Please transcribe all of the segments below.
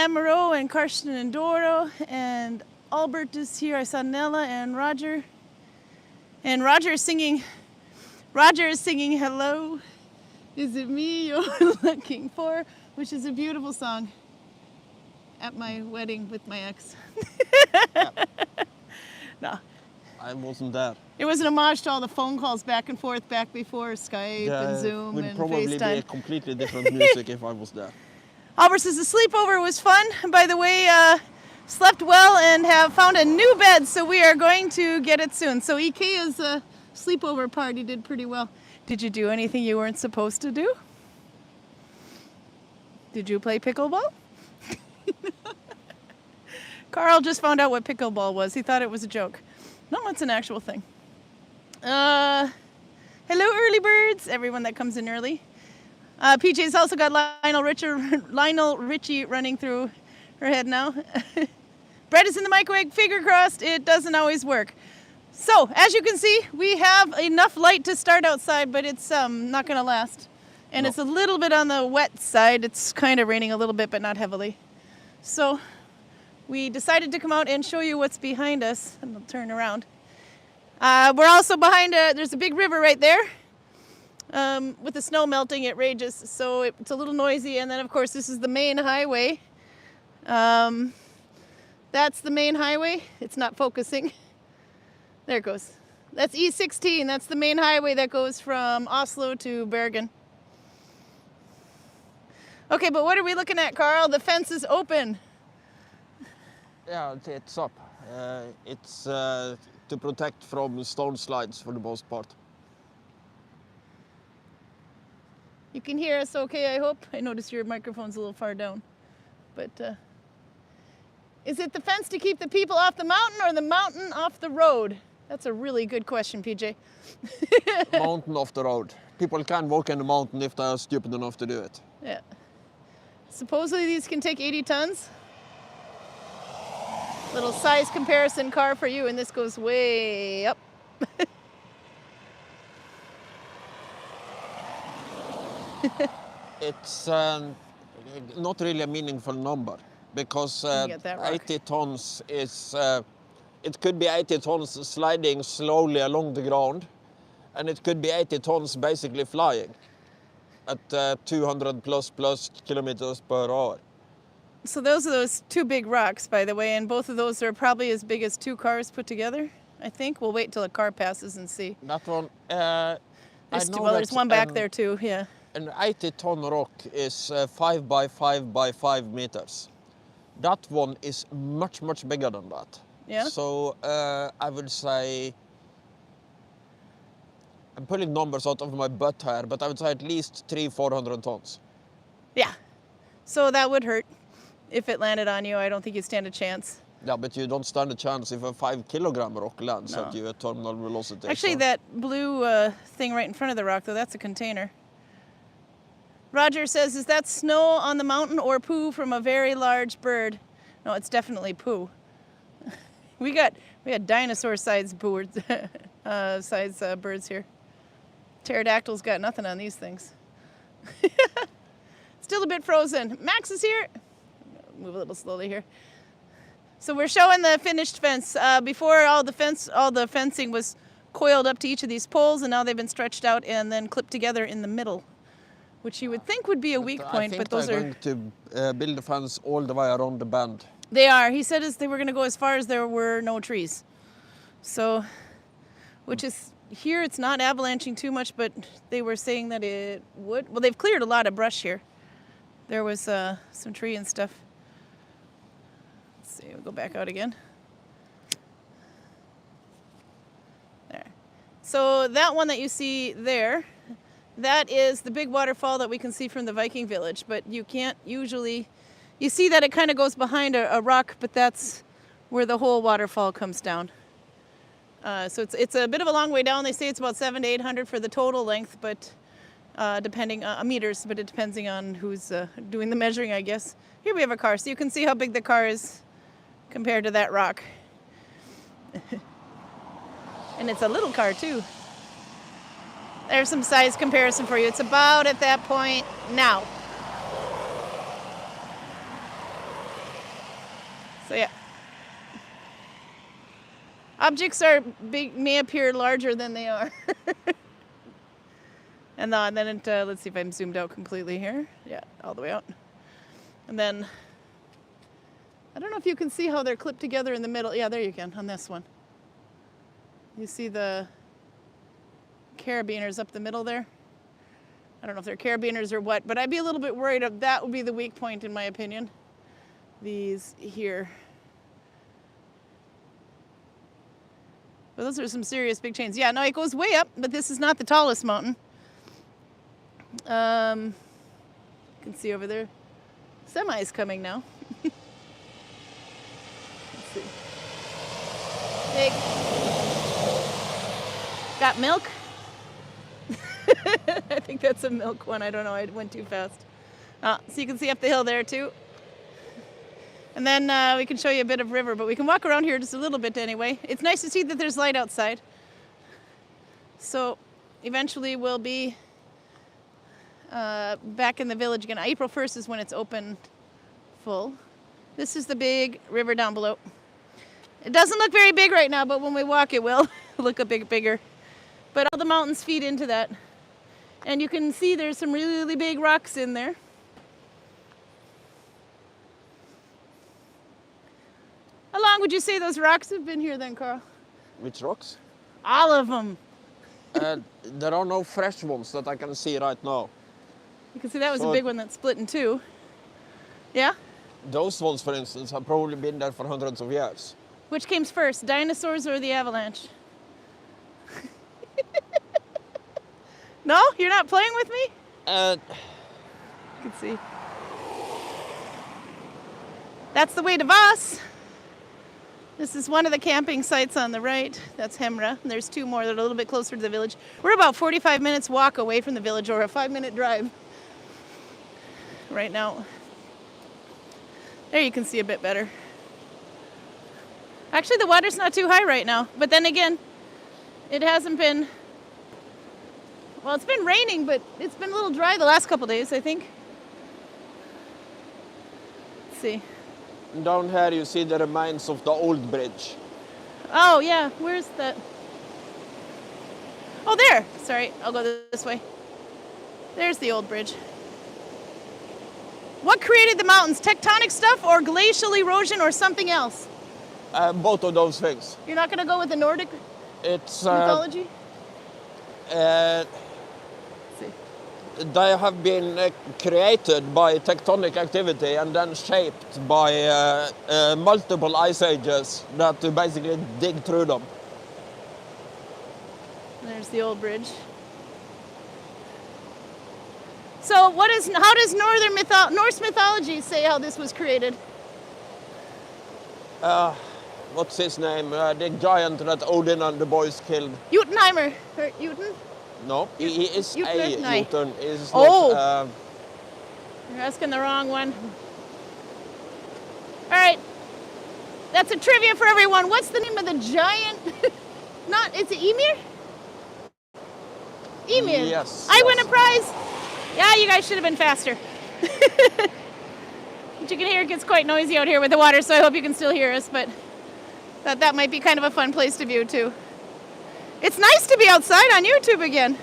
Amaro and Karsten and Doro, and Albert is here. I saw Nella and Roger. And Roger is singing Hello, Is It Me You're Looking For, which is a beautiful song at my wedding with my ex. No. I wasn't there. It was an homage to all the phone calls back and forth back before Skype and Zoom and FaceTime. It would probably be a completely different music if I was there. Albert says the sleepover was fun. By the way, slept well and have found a new bed, so we are going to get it soon. So Ikea's sleepover party did pretty well. Did you do anything you weren't supposed to do? Did you play pickleball? Karl just found out what pickleball was. He thought it was a joke. No, it's an actual thing. Hello, early birds, everyone that comes in early. PJ's also got Lionel Richie running through her head now. Bread is in the microwave, finger crossed, it doesn't always work. So, as you can see, we have enough light to start outside, but it's not going to last. And It's a little bit on the wet side. It's kind of raining a little bit, but not heavily. So, we decided to come out and show you what's behind us. And we'll turn around. We're also behind, there's a big river right there. With the snow melting, it rages, so it's a little noisy. And then, of course, this is the main highway. That's the main highway. It's not focusing. There it goes. That's E16. That's the main highway that goes from Oslo to Bergen. Okay, but what are we looking at, Karl? The fence is open. Yeah, it's up. It's to protect from stone slides for the most part. You can hear us okay, I hope. I notice your microphone's a little far down. But is it the fence to keep the people off the mountain or the mountain off the road? That's a really good question, PJ. Mountain off the road. People can walk in the mountain if they are stupid enough to do it. Yeah. Supposedly these can take 80 tons. Little size comparison car for you, and this goes way up. It's not really a meaningful number because 80 tons is, it could be 80 tons sliding slowly along the ground, and it could be 80 tons basically flying at 200 plus kilometers per hour. So those are those two big rocks, by the way, and both of those are probably as big as two cars put together, I think. We'll wait till a car passes and see. That one, there's one back there too, yeah. An 80-ton rock is 5 by 5 by 5 meters. That one is much bigger than that. Yeah? So I would say, I'm pulling numbers out of my butt here, but I would say at least 300-400 tons. Yeah, so that would hurt. If it landed on you, I don't think you'd stand a chance. Yeah, but you don't stand a chance if a 5-kilogram rock lands at you at terminal velocity. Actually, that blue thing right in front of the rock, though, that's a container. Roger says, is that snow on the mountain or poo from a very large bird? No, it's definitely poo. we got dinosaur-sized birds, birds here. Pterodactyls got nothing on these things. Still a bit frozen. Max is here. Move a little slowly here. So we're showing the finished fence. Before all the fencing was coiled up to each of these poles, and now they've been stretched out and then clipped together in the middle, which you would think would be a weak point, but those are... I think they're going to build the fence all the way around the bend. They are. He said they were going to go as far as there were no trees. So, which is, here it's not avalanching too much, but they were saying that it would. Well, they've cleared a lot of brush here. There was some tree and stuff. Let's see, we'll go back out again. There. So that one that you see there, that is the big waterfall that we can see from the Viking village, but you can't usually, you see that it kind of goes behind a rock, but that's where the whole waterfall comes down. So it's a bit of a long way down. They say it's about 700 to 800 for the total length, but depending on meters, but it depending on who's doing the measuring, I guess. Here we have a car, so you can see how big the car is compared to that rock. And it's a little car too. There's some size comparison for you. It's about at that point now. So yeah. Objects are big, may appear larger than they are. And then it, let's see if I'm zoomed out completely here. Yeah, all the way out. And then, I don't know if you can see how they're clipped together in the middle. Yeah, there you can, on this one. You see the carabiners up the middle there? I don't know if they're carabiners or what, but I'd be a little bit worried of that would be the weak point in my opinion. These here. But those are some serious big chains. Yeah, no, it goes way up, but this is not the tallest mountain. You can see over there, semi's coming now. Let's see. Big. Got milk? I think that's a milk one. I don't know. I went too fast. So you can see up the hill there too. And then we can show you a bit of river, but we can walk around here just a little bit anyway. It's nice to see that there's light outside. So eventually we'll be back in the village again. April 1st is when it's open full. This is the big river down below. It doesn't look very big right now, but when we walk it will look a bit bigger. But all the mountains feed into that. And you can see there's some really, really big rocks in there. How long would you say those rocks have been here then, Karl? Which rocks? All of them. There are no fresh ones that I can see right now. You can see that was a big one that split in two. Yeah? Those ones, for instance, have probably been there for hundreds of years. Which came first, dinosaurs or the avalanche? No? You're not playing with me? You can see. That's the way to Voss. This is one of the camping sites on the right. That's Hemra. And there's two more that are a little bit closer to the village. We're about 45 minutes walk away from the village, or a 5-minute drive right now. There you can see a bit better. Actually, the water's not too high right now. But then again, it hasn't been... Well, it's been raining, but it's been a little dry the last couple days, I think. Let's see. Down here you see the remains of the old bridge. Oh, yeah. Where's that? Oh, there. Sorry, I'll go this way. There's the old bridge. What created the mountains? Tectonic stuff or glacial erosion or something else? Both of those things. You're not going to go with the Nordic mythology? They have been created by tectonic activity and then shaped by multiple ice ages that basically dig through them. There's the old bridge. So how does Norse mythology say how this was created? What's his name? The giant that Odin and the boys killed. Jotunheimer. Or Jotun? No, he is a Jotun. Oh! You're asking the wrong one. All right. That's a trivia for everyone. What's the name of the giant? It's an Ymir? Ymir. Yes. I win a prize. Yeah, you guys should have been faster. But you can hear it gets quite noisy out here with the water, so I hope you can still hear us, but that might be kind of a fun place to view too. It's nice to be outside on YouTube again,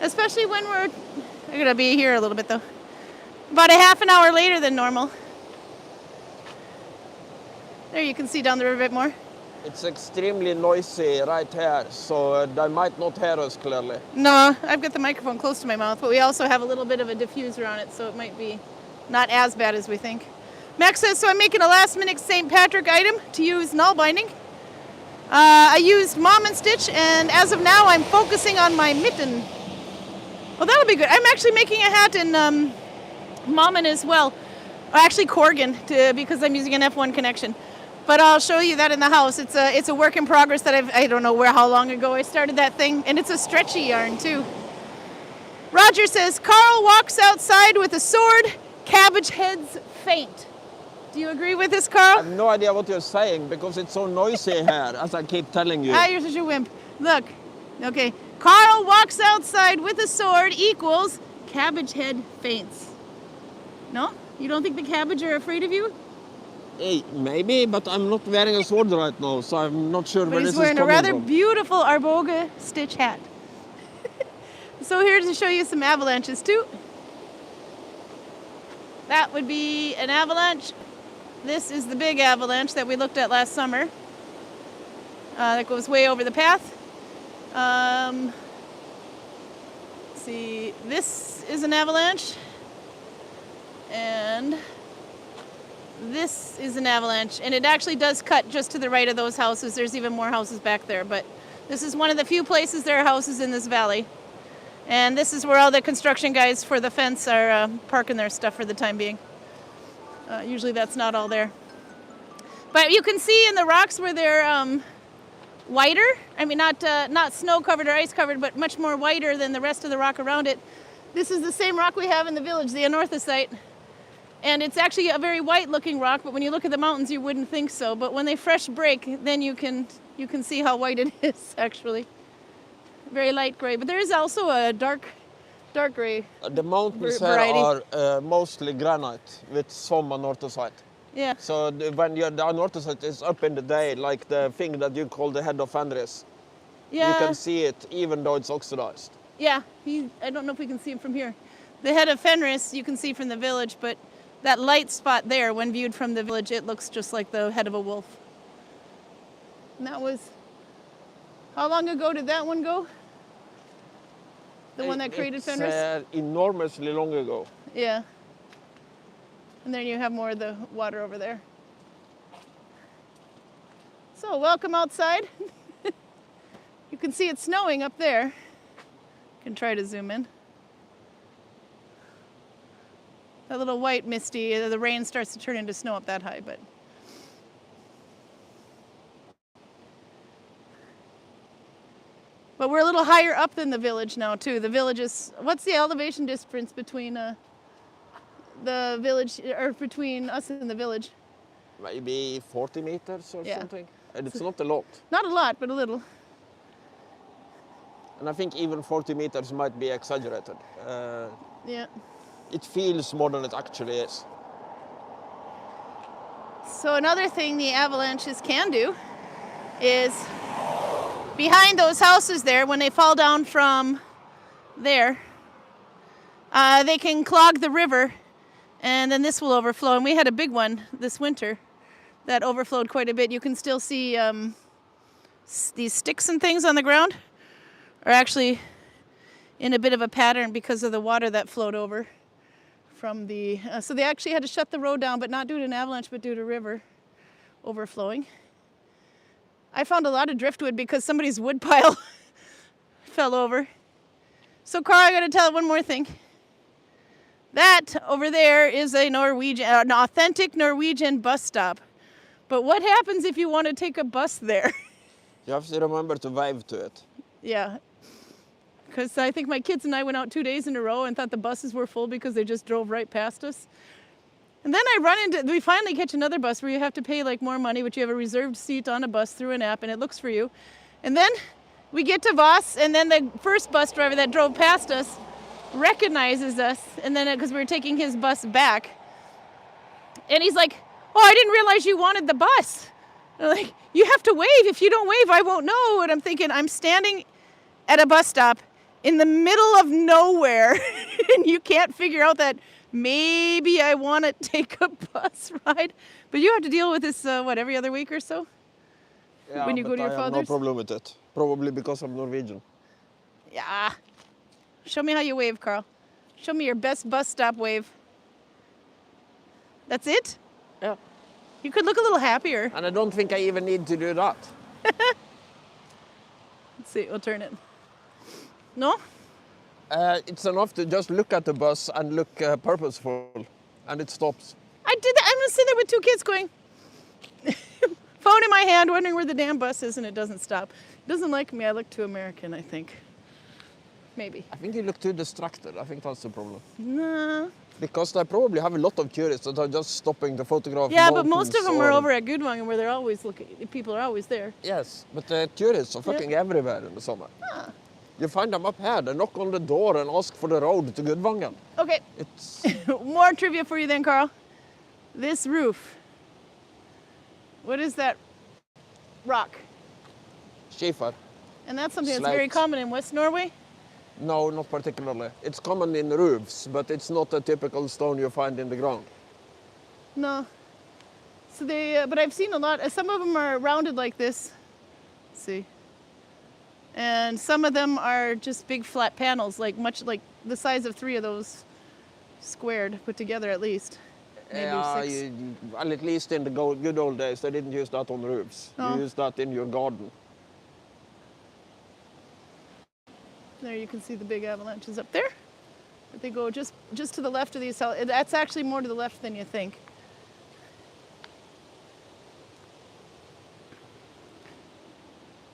especially when we're going to be here a little bit though. About a half an hour later than normal. There you can see down the river a bit more. It's extremely noisy right here, so they might not hear us clearly. No, I've got the microphone close to my mouth, but we also have a little bit of a diffuser on it, so it might be not as bad as we think. Max says, so I'm making a last-minute St. Patrick item to use Nalbinding. I used Mom and Stitch, and as of now, I'm focusing on my mitten. Well, that'll be good. I'm actually making a hat in Mommin as well. Actually, Corgan, because I'm using an F1 connection. But I'll show you that in the house. It's a work in progress that I don't know how long ago I started that thing, and it's a stretchy yarn too. Roger says, Karl walks outside with a sword, cabbage heads faint. Do you agree with this, Karl? I have no idea what you're saying because it's so noisy here, as I keep telling you. You're such a wimp. Look, okay. Karl walks outside with a sword equals cabbage head faints. No? You don't think the cabbage are afraid of you? Hey, maybe, but I'm not wearing a sword right now, so I'm not sure where this is coming from. He's wearing a rather beautiful Arboga stitch hat. So here to show you some avalanches too. That would be an avalanche. This is the big avalanche that we looked at last summer. That goes way over the path. Let's see, this is an avalanche. And this is an avalanche, and it actually does cut just to the right of those houses. There's even more houses back there, but this is one of the few places there are houses in this valley. And this is where all the construction guys for the fence are parking their stuff for the time being. Usually that's not all there. But you can see in the rocks where they're whiter, I mean not snow-covered or ice-covered, but much more whiter than the rest of the rock around it. This is the same rock we have in the village, the anorthosite. And it's actually a very white-looking rock, but when you look at the mountains, you wouldn't think so. But when they fresh break, then you can see how white it is, actually. Very light gray, but there is also a dark gray. The mountains here are mostly granite with some anorthosite. Yeah. So when the anorthosite is up in the day, like the thing that you call the head of Fenris, yeah, you can see it even though it's oxidized. Yeah, I don't know if we can see him from here. The head of Fenris you can see from the village, but that light spot there, when viewed from the village, it looks just like the head of a wolf. And that was, how long ago did that one go? The one that created Fenris? Enormously long ago. Yeah. And then you have more of the water over there. So welcome outside. You can see it's snowing up there. You can try to zoom in. That little white misty, the rain starts to turn into snow up that high, but. But we're a little higher up than the village now too. The village is, what's the elevation difference between the village, or between us and the village? Maybe 40 meters or something. And it's not a lot. Not a lot, but a little. And I think even 40 meters might be exaggerated. Yeah. It feels more than it actually is. So another thing the avalanches can do is behind those houses there, when they fall down from there, they can clog the river, and then this will overflow. And we had a big one this winter that overflowed quite a bit. You can still see these sticks and things on the ground are actually in a bit of a pattern because of the water that flowed over from the, so they actually had to shut the road down, but not due to an avalanche, but due to river overflowing. I found a lot of driftwood because somebody's wood pile fell over. So Karl, I gotta tell one more thing. That over there is an authentic Norwegian bus stop. But what happens if you want to take a bus there? You have to remember to wave to it. Yeah. Because I think my kids and I went out 2 days in a row and thought the buses were full because they just drove right past us. And then we finally catch another bus where you have to pay like more money, but you have a reserved seat on a bus through an app and it looks for you. And then we get to Voss, and then the first bus driver that drove past us recognizes us, and then because we were taking his bus back. And he's like, "Oh, I didn't realize you wanted the bus." And I'm like, "You have to wave. If you don't wave, I won't know." And I'm thinking, I'm standing at a bus stop in the middle of nowhere, and you can't figure out that maybe I want to take a bus ride. But you have to deal with this, every other week or so? Yeah, when you go to your I father's? have no problem with it. Probably because I'm Norwegian. Yeah. Show me how you wave, Karl. Show me your best bus stop wave. That's it? Yeah. You could look a little happier. And I don't think I even need to do that. Let's see, we'll turn it. No? It's enough to just look at the bus and look purposeful, and it stops. I did that. I'm sitting there with two kids going, phone in my hand, wondering where the damn bus is, and it doesn't stop. It doesn't like me. I look too American, I think. Maybe. I think you look too distracted. I think that's the problem. No. Because they probably have a lot of tourists that are just stopping to photograph. Yeah, but most of them are over at Gudvangen, where they're always looking. People are always there. Yes, but the tourists are fucking everywhere in the summer. Ah. You find them up here. They knock on the door and ask for the road to Gudvangen. Okay. It's more trivia for you then, Karl. This roof What is that rock? Schiefer. And that's something that's very common in West Norway? No, not particularly. It's common in roofs, but it's not a typical stone you find in the ground. No. So but I've seen a lot. Some of them are rounded like this. Let's see. And some of them are just big flat panels, much like the size of 3 of those squared, put together at least. Maybe 6. Well, at least in the good old days, they didn't use that on roofs. Oh. You used that in your garden. There you can see the big avalanches up there. They go just to the left of these houses. That's actually more to the left than you think.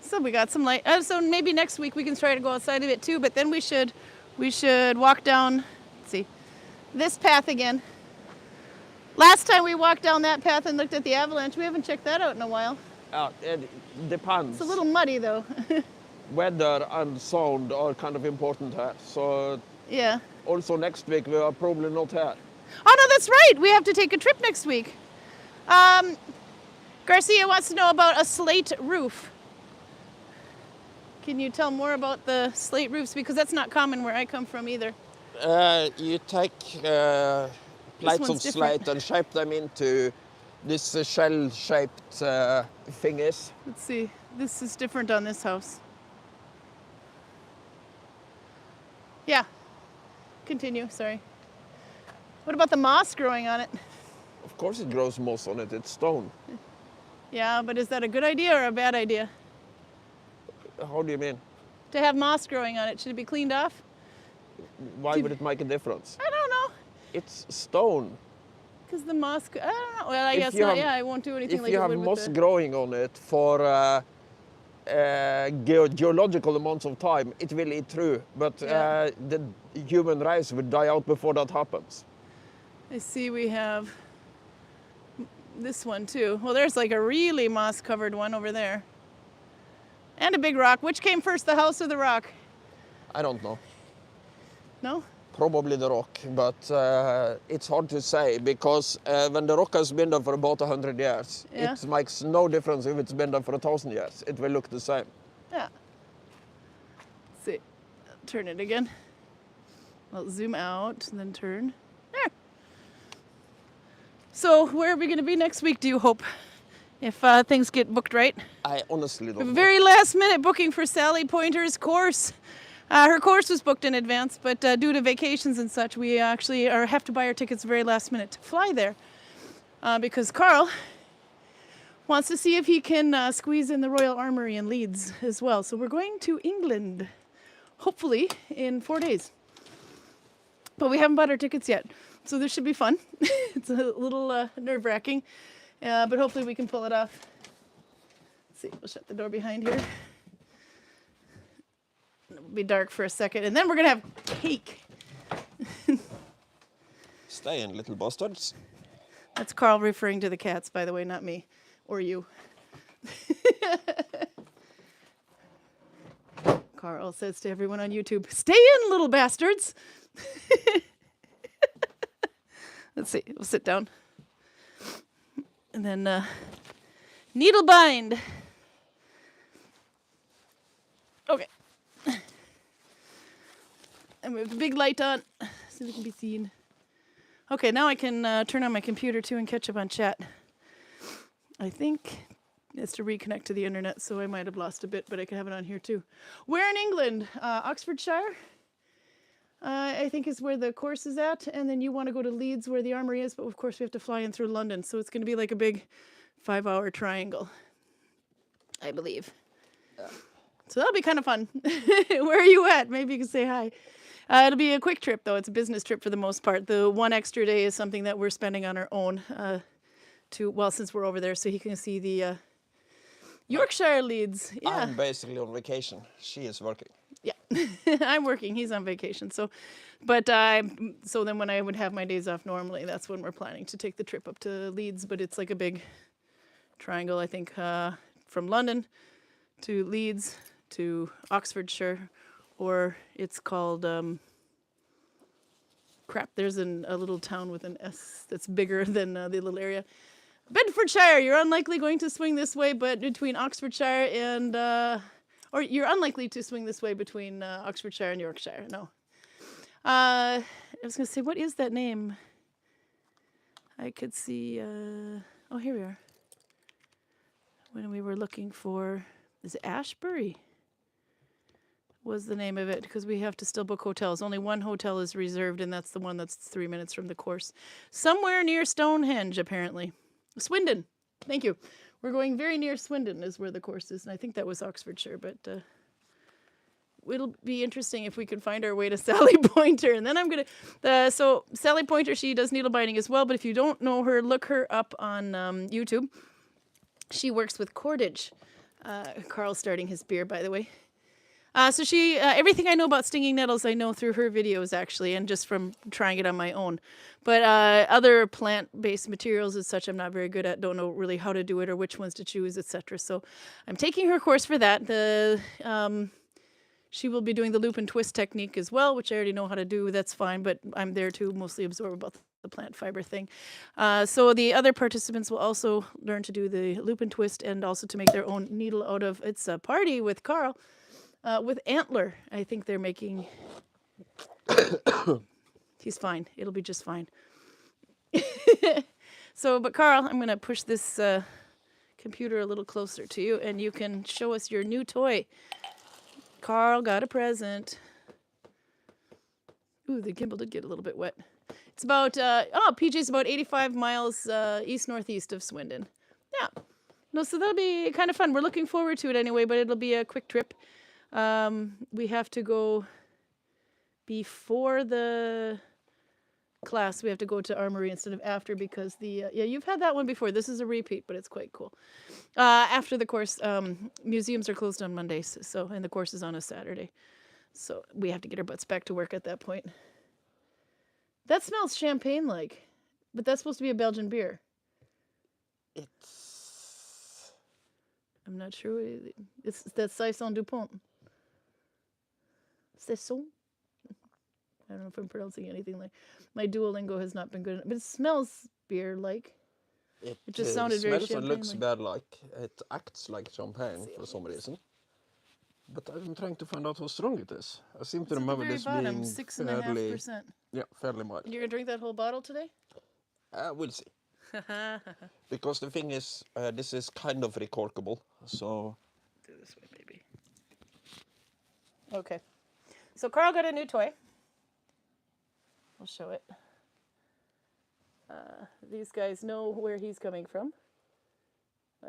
So we got some light. So maybe next week we can try to go outside of it too. But then we should walk down. Let's see, this path again. Last time we walked down that path and looked at the avalanche. We haven't checked that out in a while. It depends. It's a little muddy though. Weather and sound are kind of important here. So yeah. Also next week we are probably not here. Oh no, that's right. We have to take a trip next week. Garcia wants to know about a slate roof. Can you tell more about the slate roofs? Because that's not common where I come from either. You take plates of slate and shape them into this shell-shaped thingies. Let's see. This is different on this house. Yeah. Continue, sorry. What about the moss growing on it? Of course it grows moss on it, it's stone. Yeah, but is that a good idea or a bad idea? How do you mean? To have moss growing on it, should it be cleaned off? Why would it make a difference? I don't know. It's stone. Because the moss, I don't know. Well, I guess not. Yeah, I won't do anything like it would with If you have moss growing on it for geological amounts of time, it will eat through. But the human race would die out before that happens. I see we have this one too. Well, there's like a really moss-covered one over there. And a big rock. Which came first, the house or the rock? I don't know. No? Probably the rock, but it's hard to say because when the rock has been there for about 100 years, it makes no difference if it's been there for 1,000 years. It will look the same. Yeah. Let's see. Turn it again. I'll zoom out and then turn. There. So where are we going to be next week, do you hope? If things get booked right. I honestly don't know. Very last minute booking for Sally Pointer's course. Her course was booked in advance, but due to vacations and such, we actually have to buy our tickets very last minute to fly there. Because Karl wants to see if he can squeeze in the Royal Armoury in Leeds as well. So we're going to England, hopefully in 4 days. But we haven't bought our tickets yet, so this should be fun. It's a little nerve-wracking. But hopefully we can pull it off. Let's see, we'll shut the door behind here. It'll be dark for a second, and then we're gonna have cake. Stay in, little bastards. That's Karl referring to the cats, by the way, not me or you. Karl says to everyone on YouTube, "Stay in, little bastards." Let's see, we'll sit down. And then needle bind. Okay. And we have the big light on so we can be seen. Okay, now I can turn on my computer too and catch up on chat. I think it's to reconnect to the internet, so I might have lost a bit, but I can have it on here too. Where in England? Oxfordshire, I think is where the course is at, and then you want to go to Leeds where the armory is, but of course we have to fly in through London, so it's going to be like a big 5-hour triangle, I believe. So that'll be kind of fun. Where are you at? Maybe you can say hi. It'll be a quick trip, though. It's a business trip for the most part. The one extra day is something that we're spending on our own, since we're over there, so he can see the Yorkshire Leeds. Yeah. I'm basically on vacation. She is working. Yeah, I'm working. He's on vacation. So then when I would have my days off normally, that's when we're planning to take the trip up to Leeds. But it's like a big triangle, I think, from London to Leeds to Oxfordshire, or it's called, there's a little town with an S that's bigger than the little area. Bedfordshire, you're unlikely going to swing this way, but between Oxfordshire and, or you're unlikely to swing this way between Oxfordshire and Yorkshire. No. I was going to say, what is that name? I could see, oh, here we are. When we were looking for, is it Ashbury? Was the name of it, because we have to still book hotels. Only one hotel is reserved, and that's the one that's 3 minutes from the course. Somewhere near Stonehenge, apparently. Swindon. Thank you. We're going very near Swindon is where the course is, and I think that was Oxfordshire, but it'll be interesting if we can find our way to Sally Pointer. And then I'm going to, so Sally Pointer, she does needle binding as well, but if you don't know her, look her up on YouTube. She works with cordage. Karl's starting his beer, by the way. So she, everything I know about stinging nettles, I know through her videos, actually, and just from trying it on my own. But other plant-based materials and such, I'm not very good at, don't know really how to do it or which ones to choose, etc. So I'm taking her course for that. She will be doing the loop and twist technique as well, which I already know how to do. That's fine, but I'm there to mostly absorb about the plant fiber thing. So the other participants will also learn to do the loop and twist and also to make their own needle out of, it's a party with Karl. With antler, I think they're making. He's fine. It'll be just fine. So, but Karl, I'm going to push this computer a little closer to you, and you can show us your new toy. Karl got a present. Ooh, the gimbal did get a little bit wet. It's about, PJ's about 85 miles east-northeast of Swindon. Yeah. No, so that'll be kind of fun. We're looking forward to it anyway, but it'll be a quick trip. We have to go before the class. We have to go to Armory instead of after because the, yeah, you've had that one before. This is a repeat, but it's quite cool. After the course, museums are closed on Mondays, so, and the course is on a Saturday. So we have to get our butts back to work at that point. That smells champagne-like, but that's supposed to be a Belgian beer. I'm not sure. It's that Saison Dupont. Saison? I don't know if I'm pronouncing anything like. My Duolingo has not been good, but it smells beer-like. It just sounded very champagne-like. It looks beer-like. It acts like champagne for some reason. But I'm trying to find out how strong it is. I seem to remember this being 6.5%. Yeah, fairly mild. You're gonna drink that whole bottle today? We'll see. Because the thing is, this is kind of recorkable, so. Do this way, maybe. Okay. So Karl got a new toy. I'll show it. These guys know where he's coming from.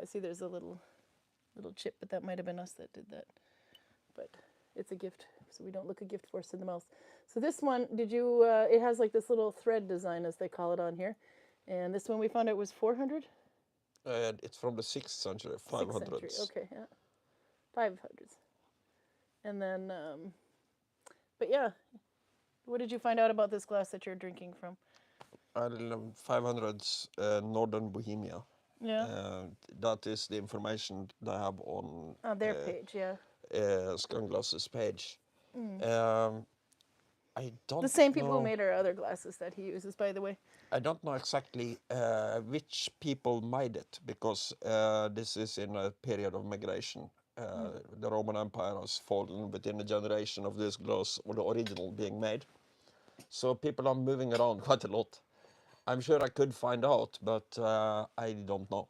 I see there's a little chip, but that might have been us that did that. But it's a gift, so we don't look a gift horse in the mouth. So this one, it has like this little thread design, as they call it on here. And this one we found out was 400? It's from the 6th century, 500s. 6th century, okay, yeah. 500s. And then, but yeah. What did you find out about this glass that you're drinking from? 500s Northern Bohemia. Yeah. That is the information they have on their page, yeah. Scunglass's page. I don't The same people who made our other glasses that he uses, by the way. I don't know exactly which people made it, because this is in a period of migration. The Roman Empire has fallen within a generation of this glass, or the original being made. So people are moving around quite a lot. I'm sure I could find out, but I don't know.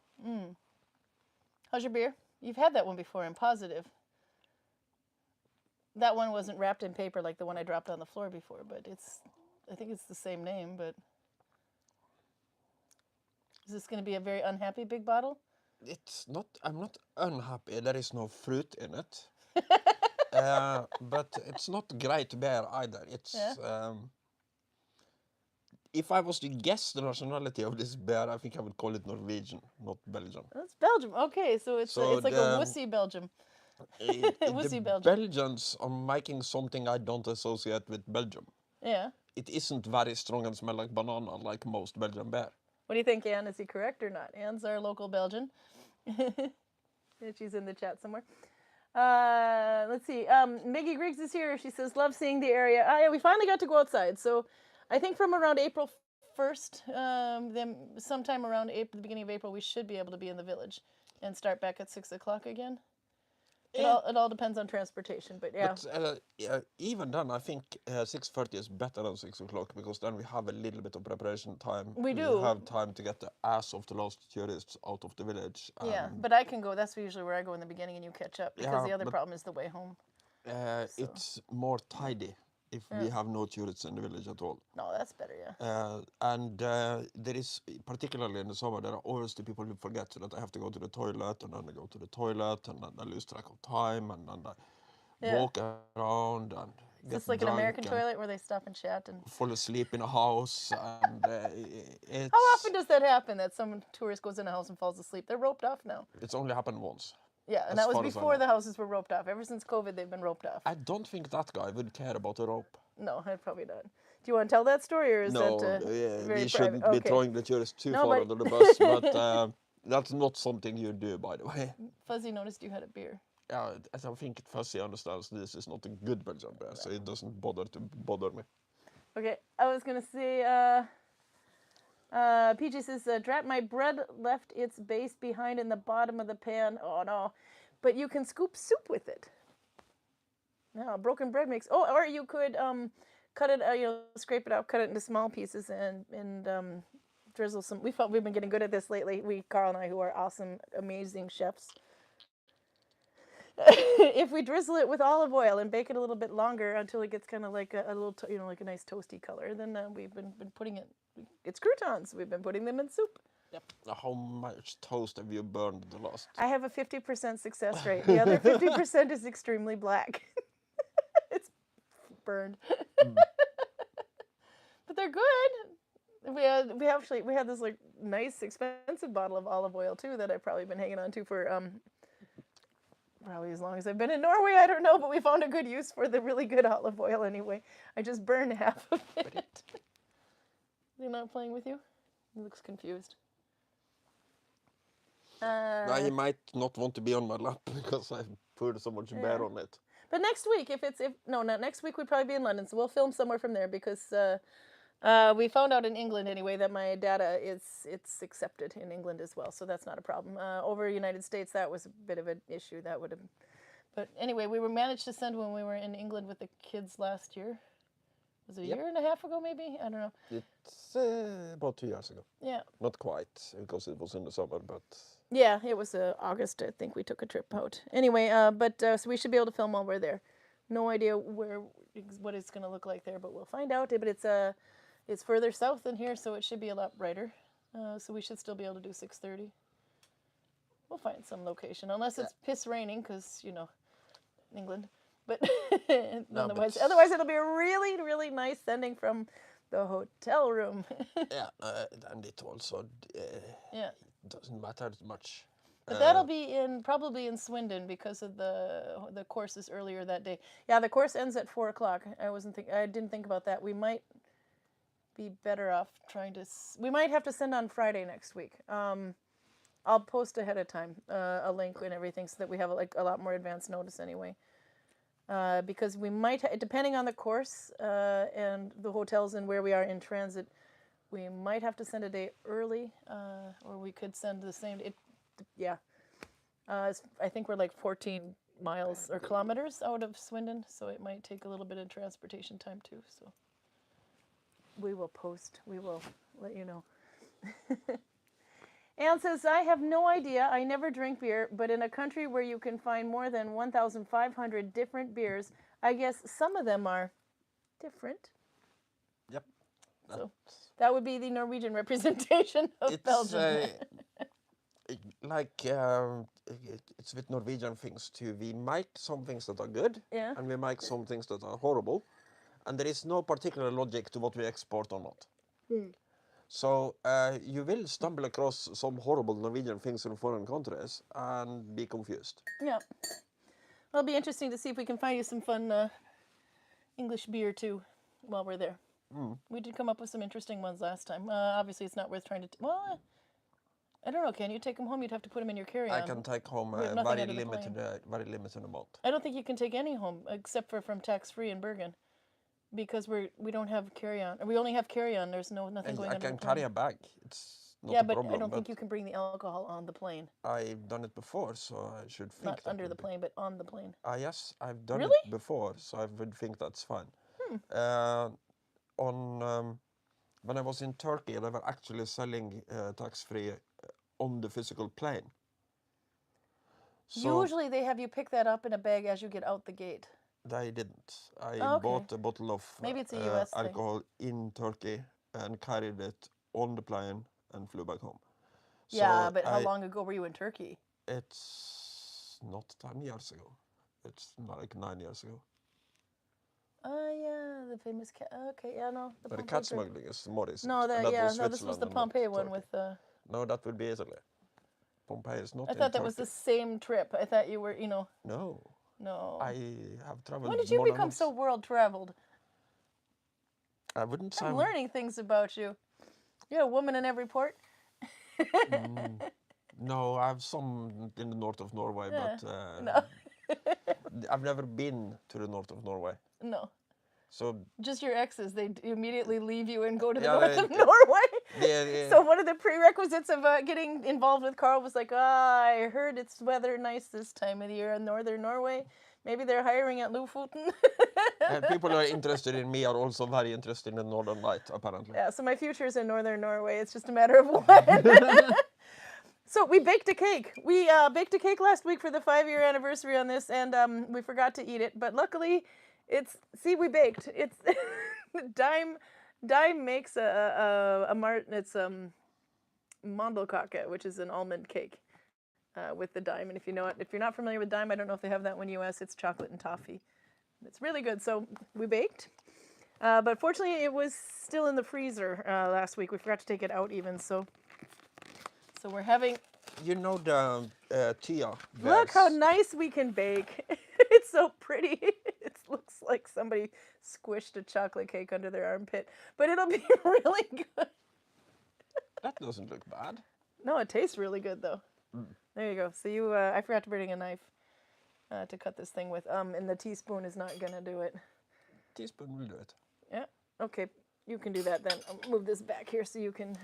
How's your beer? You've had that one before, I'm positive. That one wasn't wrapped in paper like the one I dropped on the floor before, but I think it's the same name, but. Is this going to be a very unhappy big bottle? It's not, I'm not unhappy, there is no fruit in it. But it's not great beer either. It's, if I was to guess the nationality of this beer, I think I would call it Norwegian, not Belgian. That's Belgium. Okay, so it's like a wussy Belgium. The Belgians are making something I don't associate with Belgium. Yeah. It isn't very strong and smell like banana like most Belgian beer. What do you think, Anne? Is he correct or not? Anne's our local Belgian. She's in the chat somewhere. Let's see. Maggie Griggs is here. She says, love seeing the area. Yeah, we finally got to go outside. So I think from around April 1st, then sometime around April, the beginning of April, we should be able to be in the village and start back at 6 o'clock again. Yeah. It all depends on transportation, but yeah. But even then, I think 6:30 is better than 6 o'clock because then we have a little bit of preparation time. We do. We have time to get the ass of the last tourists out of the village. Yeah, but I can go. That's usually where I go in the beginning and you catch up because the other problem is the way home. It's more tidy if we have no tourists in the village at all. No, that's better, yeah. And there is, particularly in the summer, there are always the people who forget that they have to go to the toilet, and then they go to the toilet, and then they lose track of time, and then they walk around and get drunk. Is this like an American toilet where they stop and chat and fall asleep in a house? And it's... How often does that happen, that some tourist goes in a house and falls asleep? They're roped off now. It's only happened once. Yeah, and that was before the houses were roped off. Ever since COVID, they've been roped off. I don't think that guy would care about the rope. No, I'd probably not. Do you want to tell that story, or is that very we shouldn't private? be throwing the tourists too far under the bus, but that's not something you do, by the way. Fuzzy noticed you had a beer. Yeah, I think Fuzzy understands this is not a good Belgian beer, so it doesn't bother me. Okay, I was going to say... PJ says, Drat, my bread left its base behind in the bottom of the pan. Oh, no. But you can scoop soup with it. No, broken bread mix. Oh, or you could cut it, scrape it out, cut it into small pieces, and drizzle some. We've been getting good at this lately. Karl and I, who are awesome, amazing chefs. If we drizzle it with olive oil and bake it a little bit longer until it gets kind of like a little, like a nice toasty color, then we've been putting it. It's croutons. We've been putting them in soup. Yep. How much toast have you burned the last? I have a 50% success rate. The other 50% is extremely black. It's burned. But they're good. We had this like nice expensive bottle of olive oil too that I've probably been hanging on to for probably as long as I've been in Norway. I don't know, but we found a good use for the really good olive oil anyway. I just burned half of it. Is he not playing with you? He looks confused. He might not want to be on my lap because I poured so much beer on it. But next week, not next week, we'd probably be in London, so we'll film somewhere from there because we found out in England anyway that my data it's accepted in England as well, so that's not a problem. Over United States, that was a bit of an issue. That would have, but anyway, we managed to send when we were in England with the kids last year. Was it a year and a half ago, maybe? I don't know. It's about 2 years ago. Yeah. Not quite, because it was in the summer, but... Yeah, it was August, I think we took a trip out. Anyway, so we should be able to film while we're there. No idea what it's going to look like there, but we'll find out. But it's further south than here, so it should be a lot brighter. So we should still be able to do 6:30. We'll find some location, unless it's piss raining, because, England. But otherwise it'll be a really, really nice sending from the hotel room. Yeah, and it also doesn't matter much. But that'll be probably in Swindon because of the courses earlier that day. Yeah, the course ends at 4 o'clock. I didn't think about that. We might be better off we might have to send on Friday next week. I'll post ahead of time a link and everything so that we have a lot more advance notice anyway. Because we might, depending on the course and the hotels and where we are in transit, we might have to send a day early, or we could send the same. I think we're like 14 miles or kilometers out of Swindon, so it might take a little bit of transportation time too. So we will post. We will let you know. Anne says, I have no idea. I never drink beer, but in a country where you can find more than 1,500 different beers, I guess some of them are different. Yep. So that would be the Norwegian representation of Belgium. It's with Norwegian things too. We make some things that are good, and we make some things that are horrible, and there is no particular logic to what we export or not. So you will stumble across some horrible Norwegian things in foreign countries and be confused. Yeah. Well, it'll be interesting to see if we can find you some fun English beer too while we're there. We did come up with some interesting ones last time. Obviously, it's not worth trying to... Well, I don't know. Can you take them home? You'd have to put them in your carry-on. I can take home a very limited amount. I don't think you can take any home except for from tax-free in Bergen. Because we don't have carry-on. We only have carry-on. There's nothing going on. I can carry a bag. It's not yeah, a problem. I don't think you can bring the alcohol on the plane. I've done it before, so I should think Not under the plane, but on the plane. Yes, I've done really? it before, so I would think that's fine. When I was in Turkey, they were actually selling tax-free on the physical plane. So usually they have you pick that up in a bag as you get out the gate. They didn't. I bought a bottle of Maybe it's a US alcohol in Turkey and carried it on the plane and flew back home. Yeah, so but how long ago were you in Turkey? It's not 10 years ago. It's like 9 years ago. Yeah, the famous cat. Okay, yeah, no. But the cat smuggling is more recent. No, this was the Pompeii one with the... No, that would be Italy. Pompeii is not in I thought that was the same trip. I thought you were, No. No. I have traveled. When did you become so world-traveled? I wouldn't say. I'm learning things about you. You're a woman in every port? No, I have some in the north of Norway, but no. I've never been to the north of Norway. No. So just your exes, they immediately leave you and go to the north of Norway. Yeah. So one of the prerequisites of getting involved with Karl was like, I heard it's weather nice this time of the year in northern Norway. Maybe they're hiring at Lofoten. And people who are interested in me are also very interested in the Northern Light, apparently. Yeah, so my future is in northern Norway. It's just a matter of when. So we baked a cake. We baked a cake last week for the 5-year anniversary on this, and we forgot to eat it. But luckily, we baked. It's Dime makes it's mandelkake, which is an almond cake with the Dime. And if you're not familiar with Dime, I don't know if they have that one in the US. It's chocolate and toffee. It's really good. So we baked, but fortunately, it was still in the freezer last week. We forgot to take it out even. So we're having. You know the Tia. Look how nice we can bake. It's so pretty. It looks like somebody squished a chocolate cake under their armpit, but it'll be really good. That doesn't look bad. No, it tastes really good though. There you go. So I forgot to bring a knife to cut this thing with. And the teaspoon is not gonna do it. Teaspoon will do it. Yeah. Okay. You can do that then. I'll move this back here so you can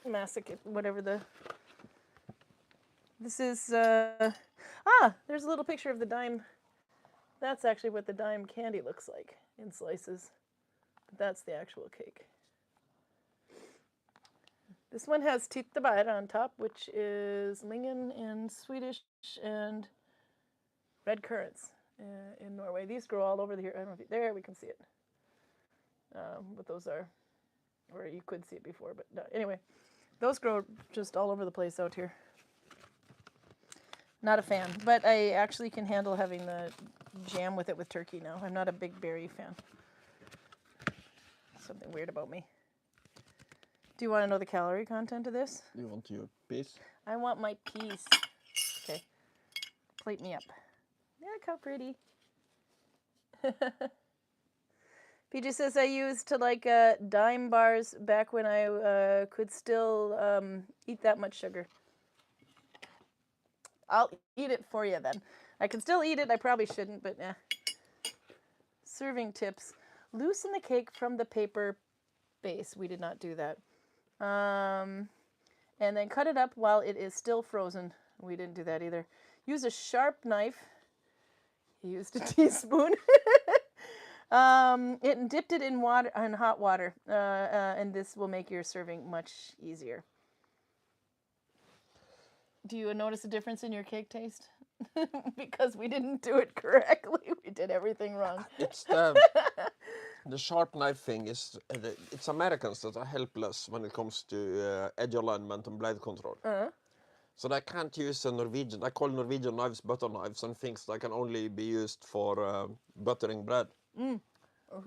massacre whatever the. This is there's a little picture of the Dime. That's actually what the Dime candy looks like in slices. But that's the actual cake. This one has tyttebær on top, which is lingon in Swedish and red currants in Norway. These grow all over here. I don't know if there we can see it. What those are, or you could see it before, but no. Anyway, those grow just all over the place out here. Not a fan, but I actually can handle having the jam with it with turkey now. I'm not a big berry fan. Something weird about me. Do you want to know the calorie content of this? You want your piece? I want my piece. Okay. Plate me up. Look how pretty. PJ says I used to like Dime bars back when I could still eat that much sugar. I'll eat it for you then. I can still eat it. I probably shouldn't, but Serving tips. Loosen the cake from the paper base. We did not do that. And then cut it up while it is still frozen. We didn't do that either. Use a sharp knife. He used a teaspoon. Dipped it in water, in hot water, and this will make your serving much easier. Do you notice a difference in your cake taste? Because we didn't do it correctly. We did everything wrong. It's the sharp knife thing is, it's Americans that are helpless when it comes to edge alignment and blade control. So they can't use a Norwegian, I call Norwegian knives butter knives and things that can only be used for buttering bread.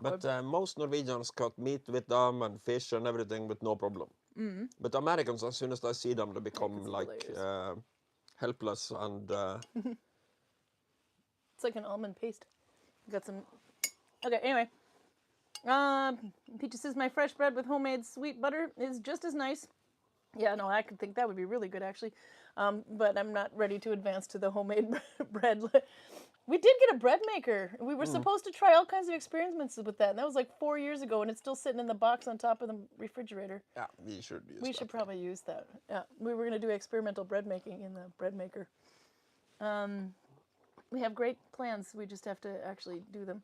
But most Norwegians cut meat with them and fish and everything with no problem. But Americans, as soon as they see them, they become like helpless and... It's like an almond paste. Got some... Okay, anyway. Peaches says, my fresh bread with homemade sweet butter is just as nice. Yeah, no, I could think that would be really good actually, but I'm not ready to advance to the homemade bread. We did get a bread maker. We were supposed to try all kinds of experiments with that, and that was like 4 years ago, and it's still sitting in the box on top of the refrigerator. Yeah, we should use We should probably use that. Yeah, we were going to do experimental bread making in the bread maker. We have great plans. We just have to actually do them.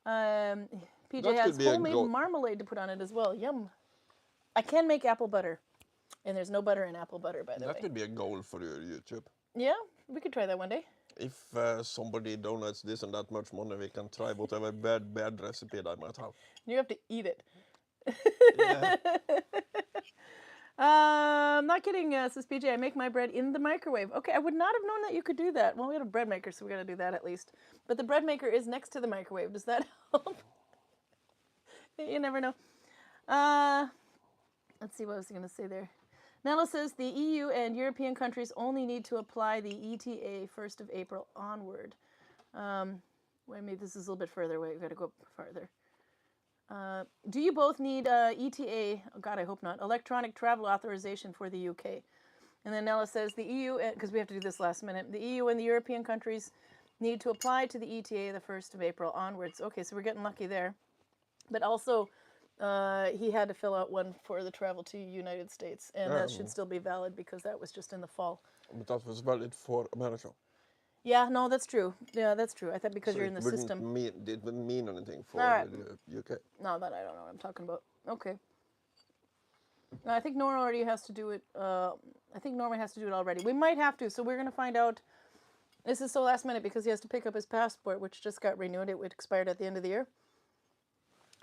PJ That has could be a homemade marmalade to put on it as well. Yum. I can make apple butter, and there's no butter in apple butter, by the way. That could be a goal for your YouTube. Yeah, we could try that one day. If somebody donates this and that much money, we can try whatever bad recipe they might have. You have to eat it. Yeah. Not kidding, says PJ. I make my bread in the microwave. Okay, I would not have known that you could do that. Well, we have a bread maker, so we got to do that at least. But the bread maker is next to the microwave. Does that help? You never know. Let's see what I was going to say there. Nella says the EU and European countries only need to apply the ETA 1st of April onward. Wait, maybe this is a little bit further away. We've got to go up farther. Do you both need ETA? Oh God, I hope not. Electronic travel authorization for the UK. And then Nella says the EU, because we have to do this last minute, the EU and the European countries need to apply to the ETA the 1st of April onwards. Okay, so we're getting lucky there. But also, he had to fill out one for the travel to United States, and that should still be valid because that was just in the fall. But that was valid for America. Yeah, no, that's true. Yeah, that's true. I thought because you're in the system. It wouldn't mean anything for the UK. No, that I don't know what I'm talking about. Okay. No, I think Norway already has to do it. I think Norway has to do it already. We might have to, so we're going to find out. This is so last minute because he has to pick up his passport, which just got renewed. It expired at the end of the year.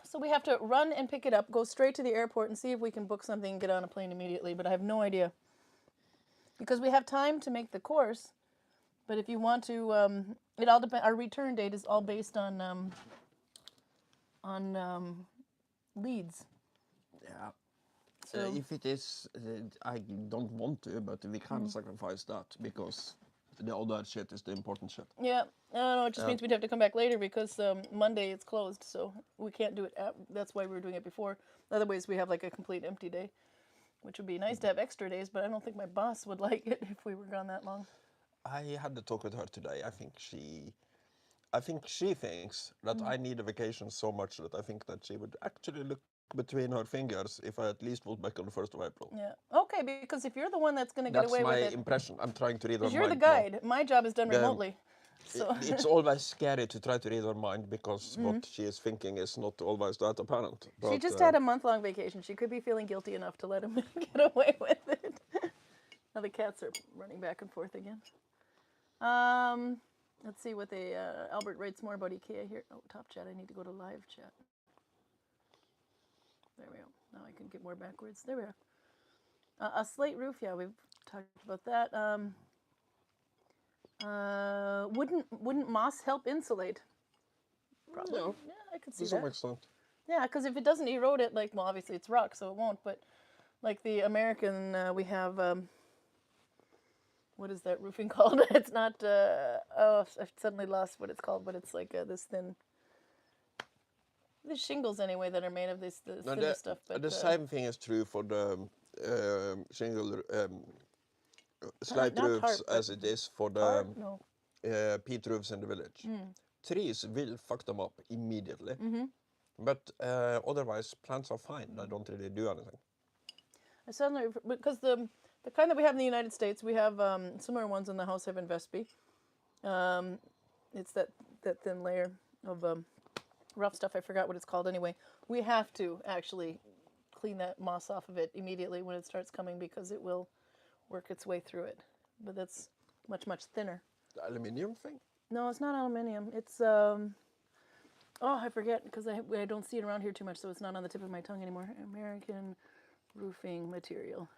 So we have to run and pick it up, go straight to the airport and see if we can book something and get on a plane immediately, but I have no idea. Because we have time to make the course, but if you want to, it all depends. Our return date is all based on leads. Yeah. So if it is, I don't want to, but we can sacrifice that because the other shit is the important shit. Yeah, no, it just means we'd have to come back later because Monday it's closed, so we can't do it. That's why we were doing it before. Otherwise, we have like a complete empty day, which would be nice to have extra days, but I don't think my boss would like it if we were gone that long. I had to talk with her today. I think she thinks that I need a vacation so much that I think that she would actually look between her fingers if I at least was back on the 1st of April. Yeah. Okay, because if you're the one that's going to get away with it... That's my impression. I'm trying to read her mind. You're the guide. My job is done remotely. So. It's always scary to try to read her mind because what she is thinking is not always that apparent. But, she just had a month-long vacation. She could be feeling guilty enough to let him get away with it. Now the cats are running back and forth again. Let's see what they... Albert writes more about IKEA here. Oh, top chat. I need to go to live chat. There we go. Now I can get more backwards. There we are. A slate roof. Yeah, we've talked about that. Wouldn't moss help insulate? Probably. No. Yeah, I could see to that. some extent. Yeah, because if it doesn't erode it, like, well, obviously it's rock, so it won't. But like the American, we have. What is that roofing called? It's not. Oh, I've suddenly lost what it's called, but it's like this thin. The shingles, anyway, that are made of this thinner stuff. But the same thing is true for the shingle slate roofs as it is for the peat roofs in the village. Trees will fuck them up immediately. But otherwise, plants are fine. They don't really do anything. I suddenly, because the kind that we have in the United States, we have similar ones in the House of Investby. It's that thin layer of rough stuff. I forgot what it's called anyway. We have to actually clean that moss off of it immediately when it starts coming because it will work its way through it. But that's much, much thinner. The aluminium thing? No, it's not aluminium. It's, oh, I forget because I don't see it around here too much, so it's not on the tip of my tongue anymore. American roofing material.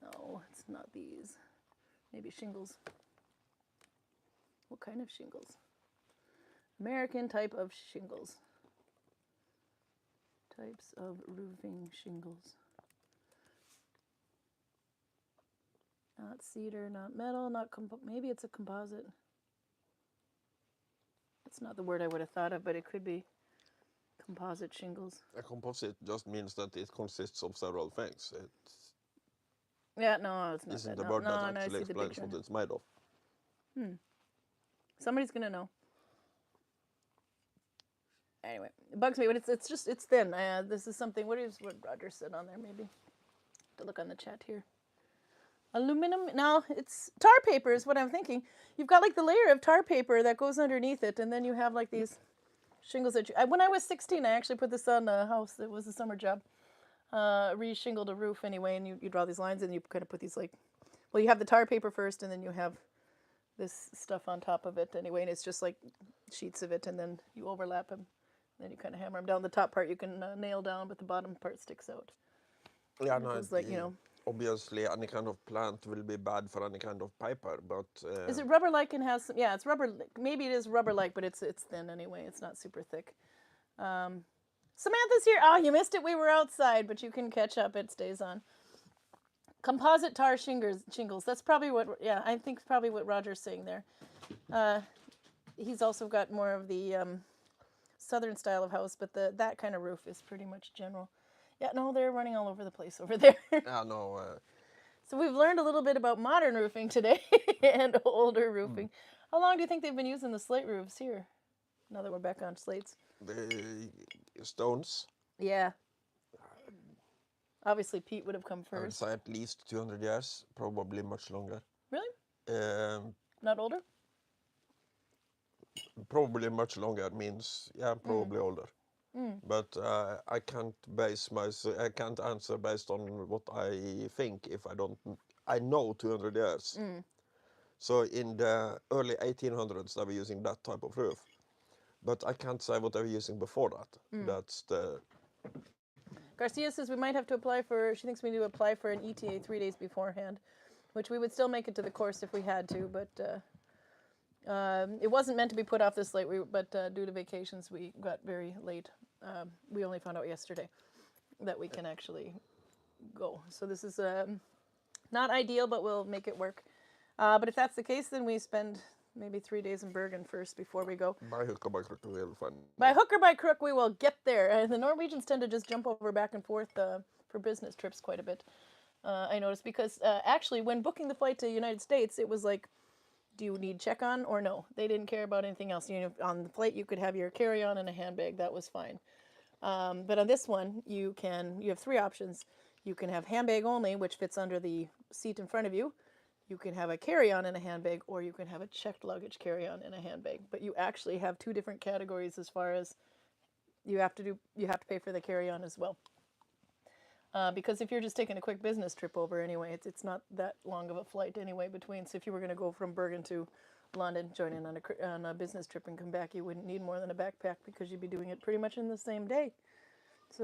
No, it's not these. Maybe shingles. What kind of shingles? American type of shingles. Types of roofing shingles. Not cedar, not metal, not maybe it's a composite. That's not the word I would have thought of, but it could be. Composite shingles. A composite just means that it consists of several things. Yeah, no, it's not isn't that. the word that No, I actually see the explains picture. what it's made of. Somebody's gonna know. Anyway, it bugs me, but it's thin. This is something. What Roger said on there? Maybe to look on the chat here. Aluminum. No, it's tar paper is what I'm thinking. You've got like the layer of tar paper that goes underneath it, and then you have like these shingles that when I was 16, I actually put this on a house. It was a summer job. Re-shingled a roof anyway, and you draw these lines, and you kind of put these like, well, you have the tar paper first, and then you have this stuff on top of it anyway, and it's just like sheets of it, and then you overlap them, and then you kind of hammer them down. The top part you can nail down, but the bottom part sticks out. Yeah, no, it's like, you know. Obviously, any kind of plant will be bad for any kind of paper, but... Is it rubber-like and has some... Yeah, it's rubber... Maybe it is rubber-like, but it's thin anyway. It's not super thick. Samantha's here. Oh, you missed it. We were outside, but you can catch up. It stays on. Composite tar shingles. That's probably what... Yeah, I think probably what Roger's saying there. He's also got more of the southern style of house, but that kind of roof is pretty much general. Yeah, no, they're running all over the place over there. Yeah, no. So we've learned a little bit about modern roofing today and older roofing. How long do you think they've been using the slate roofs here? Now that we're back on slates. The stones? Yeah. Obviously, Pete would have come first. I would say at least 200 years, probably much longer. Really? Not older? Probably much longer means, yeah, probably older. But I can't answer based on what I think if I know 200 years. So in the early 1800s they were using that type of roof. But I can't say what they were using before that. That's the... Garcia says we might have to apply for, she thinks we need to apply for an ETA 3 days beforehand, which we would still make it to the course if we had to, but it wasn't meant to be put off this late, but due to vacations we got very late. We only found out yesterday that we can actually go. So this is not ideal, but we'll make it work. But if that's the case, then we spend maybe 3 days in Bergen first before we go. By hook or by crook we will find. By hook or by crook we will get there. The Norwegians tend to just jump over back and forth for business trips quite a bit. I noticed because actually when booking the flight to the United States, it was like, do you need check-on or no? They didn't care about anything else. You know, on the flight you could have your carry-on and a handbag. That was fine. But on this one, you have 3 options. You can have handbag only, which fits under the seat in front of you. You can have a carry-on and a handbag, or you can have a checked luggage carry-on and a handbag. But you actually have 2 different categories as far as you have to pay for the carry-on as well. Because if you're just taking a quick business trip over anyway, it's not that long of a flight anyway between. So if you were going to go from Bergen to London, join in on a business trip and come back, you wouldn't need more than a backpack because you'd be doing it pretty much in the same day. It's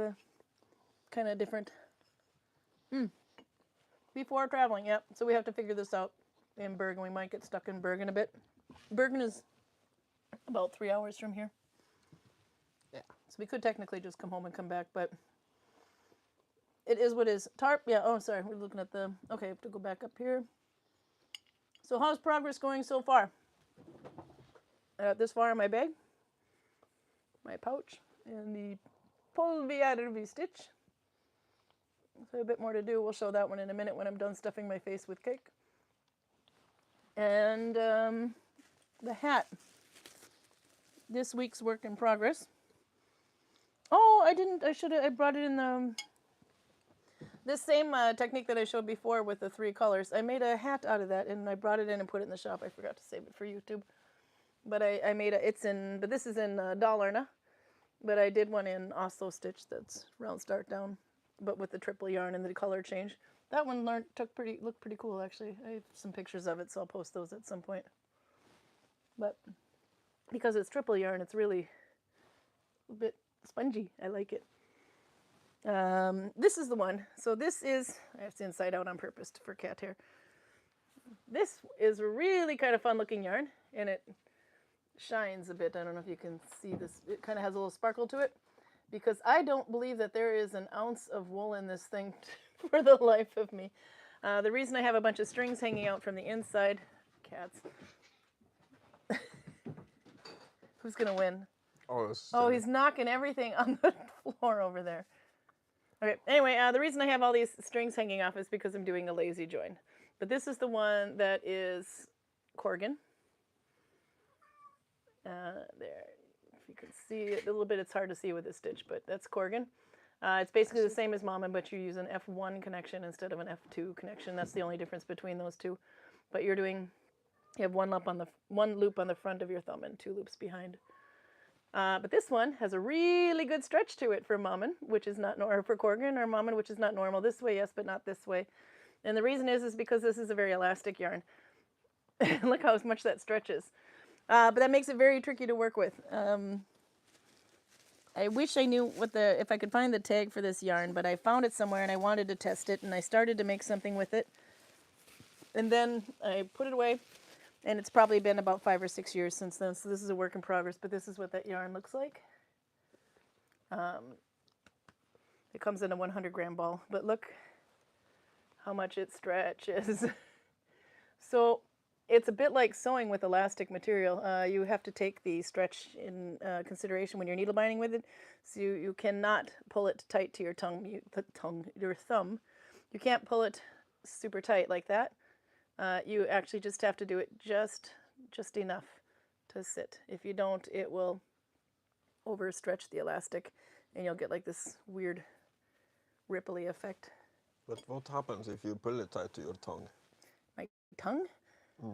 kind of different. Before traveling, yep. So we have to figure this out in Bergen. We might get stuck in Bergen a bit. Bergen is about 3 hours from here. Yeah. So we could technically just come home and come back, but it is what it is. Tarp, yeah, oh, sorry. We're looking at okay, I have to go back up here. So how's progress going so far? This far in my bag, my pouch, and the Polvijärvi stitch. So a bit more to do. We'll show that one in a minute when I'm done stuffing my face with cake. And the hat. This week's work in progress. Oh, I brought it in the... This same technique that I showed before with the 3 colors. I made a hat out of that, and I brought it in and put it in the shop. I forgot to save it for YouTube. But I made but this is in Dalarna. But I did one in Oslo stitch that's round start down, but with the triple yarn and the color change. That one looked pretty cool, actually. I have some pictures of it, so I'll post those at some point. But because it's triple yarn, it's really a bit spongy. I like it. This is the one. So this is, I have to inside out on purpose for cat hair. This is really kind of fun looking yarn, and it shines a bit. I don't know if you can see this. It kind of has a little sparkle to it, because I don't believe that there is an ounce of wool in this thing for the life of me. The reason I have a bunch of strings hanging out from the inside, cats. Who's gonna win? Oh, he's knocking everything on the floor over there. Okay, anyway, the reason I have all these strings hanging off is because I'm doing a lazy join. But this is the one that is Corgan. There, if you can see it a little bit, it's hard to see with this stitch, but that's Corgan. It's basically the same as Mama, but you use an F1 connection instead of an F2 connection. That's the only difference between those two. But you have one loop on the front of your thumb and 2 loops behind. But this one has a really good stretch to it for Mammon, which is not normal, for Corgan or Mammon, which is not normal. This way, yes, but not this way. And the reason is because this is a very elastic yarn. Look how much that stretches. But that makes it very tricky to work with. I wish I knew if I could find the tag for this yarn, but I found it somewhere and I wanted to test it and I started to make something with it. And then I put it away, and it's probably been about 5 or 6 years since then, so this is a work in progress, but this is what that yarn looks like. It comes in a 100-gram ball, but look how much it stretches. So it's a bit like sewing with elastic material. You have to take the stretch in consideration when you're needle binding with it. So you cannot pull it tight to your your thumb. You can't pull it super tight like that. You actually just have to do it just enough to sit. If you don't, it will overstretch the elastic, and you'll get like this weird ripply effect. But what happens if you pull it tight to your tongue? My tongue?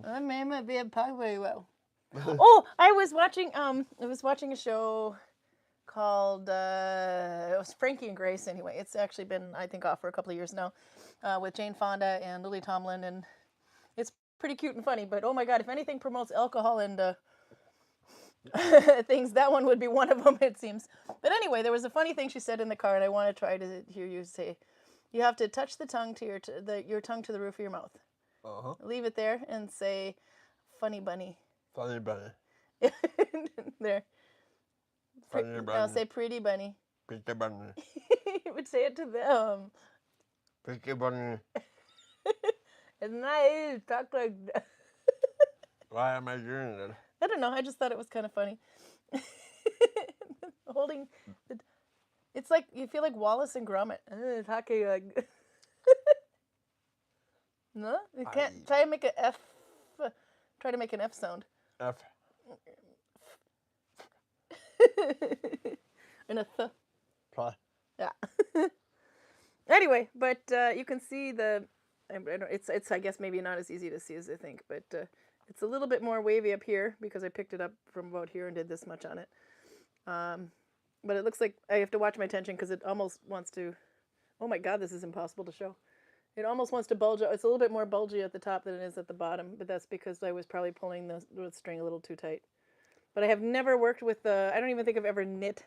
I may not be able to talk very well. Oh, I was watching a show called it was Frankie and Grace. Anyway, it's actually been, I think, off for a couple of years now, with Jane Fonda and Lily Tomlin, and it's pretty cute and funny. But oh my God, if anything promotes alcohol and things, that one would be one of them, it seems. But anyway, there was a funny thing she said in the car, and I want to try to hear you say. You have to touch the tongue to your tongue to the roof of your mouth. Leave it there and say, "Funny bunny." Funny bunny. There. Funny bunny. Now say, "Pretty bunny." Pretty bunny. You would say it to them. Pretty bunny. It's nice. Talk like that. Why am I doing that? I don't know. I just thought it was kind of funny. Holding. It's like you feel like Wallace and Gromit. Talking like. No, you can't. Try to make an F. Try to make an F sound. F. And a th. Try. Yeah. Anyway, but you can see it's I guess maybe not as easy to see as I think, but it's a little bit more wavy up here because I picked it up from about here and did this much on it. But it looks like I have to watch my tension because it almost wants to. Oh my God, this is impossible to show. It almost wants to bulge out. It's a little bit more bulgy at the top than it is at the bottom, but that's because I was probably pulling the string a little too tight. But I have never worked with I don't even think I've ever knit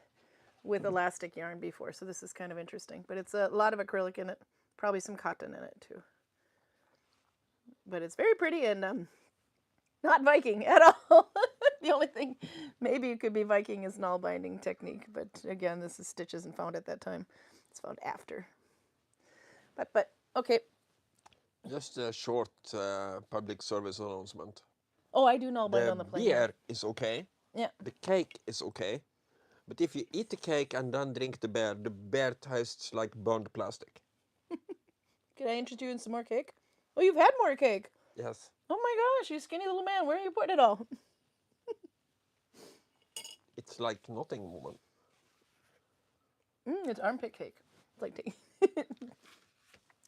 with elastic yarn before, so this is kind of interesting. But it's a lot of acrylic in it, probably some cotton in it too. But it's very pretty and not Viking at all. The only thing maybe it could be Viking is Nalbinding technique, but again, this is stitches and found at that time. It's found after. But okay. Just a short public service announcement. Oh, I do Nalbind on the plane. The beer is okay. Yeah. The cake is okay. But if you eat the cake and then drink the beer tastes like burnt plastic. Can I interest you in some more cake? Oh, you've had more cake. Yes. Oh my gosh, you skinny little man. Where are you putting it all? It's like nothing, woman. It's armpit cake. It's like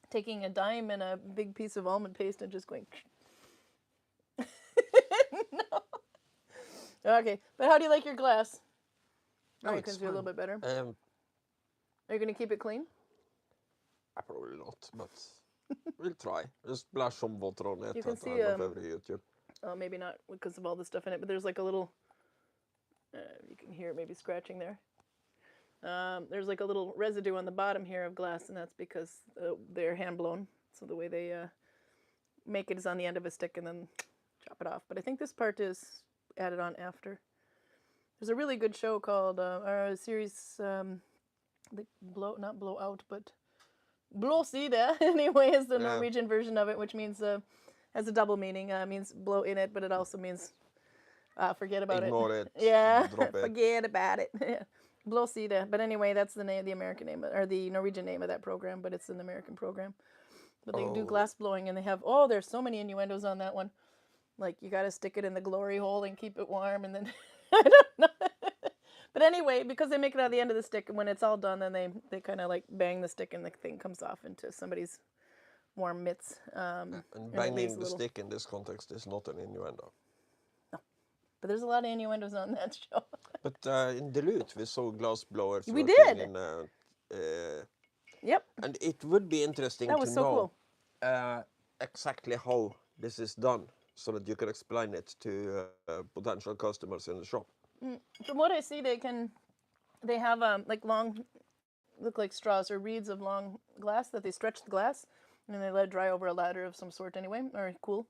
taking a dime and a big piece of almond paste and just going. No. Okay, but how do you like your glass? No, you can see a little bit better. Are you going to keep it clean? Probably not, but we'll try. Just splash some water on it. You can see YouTube. Oh, maybe not because of all the stuff in it, but there's like a little. You can hear it maybe scratching there. There's like a little residue on the bottom here of glass, and that's because they're hand blown. So the way they make it is on the end of a stick and then chop it off. But I think this part is added on after. There's a really good show called, or a series, not Blow Out, but Blåside, anyway, is the Norwegian version of it, which means, has a double meaning. Means blow in it, but it also means Forget about Ignore it. Yeah, Drop it. forget about it. Blåside. But anyway, that's the name, the American name, or the Norwegian name of that program, but it's an American program. But they do glass blowing, and they have, there's so many innuendos on that one. Like, you got to stick it in the glory hole and keep it warm, and then, I don't know. But anyway, because they make it out the end of the stick, and when it's all done, then they kind of like bang the stick, and the thing comes off into somebody's warm mitts. And banging the stick in this context is not an innuendo. No. But there's a lot of innuendos on that show. But in Duluth, we saw glass blowers. We did. Yep. And it would be interesting to know exactly how this is done, so that you can explain it to potential customers in the shop. From what I see, they have like long, look like straws or reeds of long glass that they stretch the glass, and then they let it dry over a ladder of some sort anyway, or cool,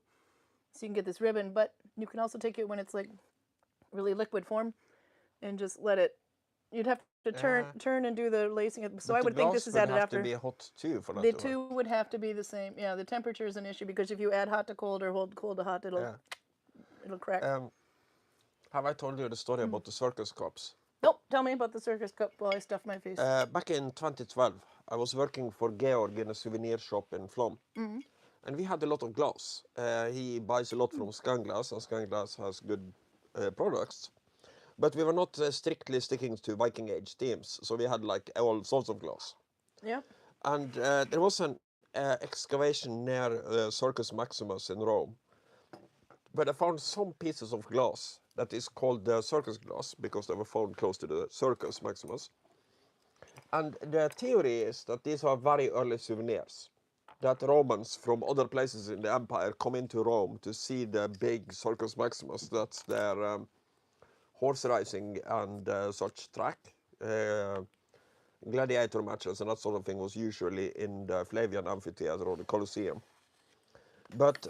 so you can get this ribbon. But you can also take it when it's like really liquid form, and just let it. You'd have to turn and do the lacing. So I would think this is added after. The glass would have to be hot too for that. The two would have to be the same. Yeah, the temperature is an issue, because if you add hot to cold or cold to hot, it'll crack. Have I told you the story about the circus cups? Nope. Tell me about the circus cup while I stuff my face. Back in 2012, I was working for Georg in a souvenir shop in Flom. And we had a lot of glass. He buys a lot from Scanglass, and Scanglass has good products. But we were not strictly sticking to Viking age themes, so we had like all sorts of glass. Yeah. And there was an excavation near Circus Maximus in Rome, but I found some pieces of glass that is called the circus glass, because they were found close to the Circus Maximus. And the theory is that these are very early souvenirs, that Romans from other places in the empire come into Rome to see the big Circus Maximus. That's their horse racing and such track. Gladiator matches and that sort of thing was usually in the Flavian Amphitheater or the Colosseum. But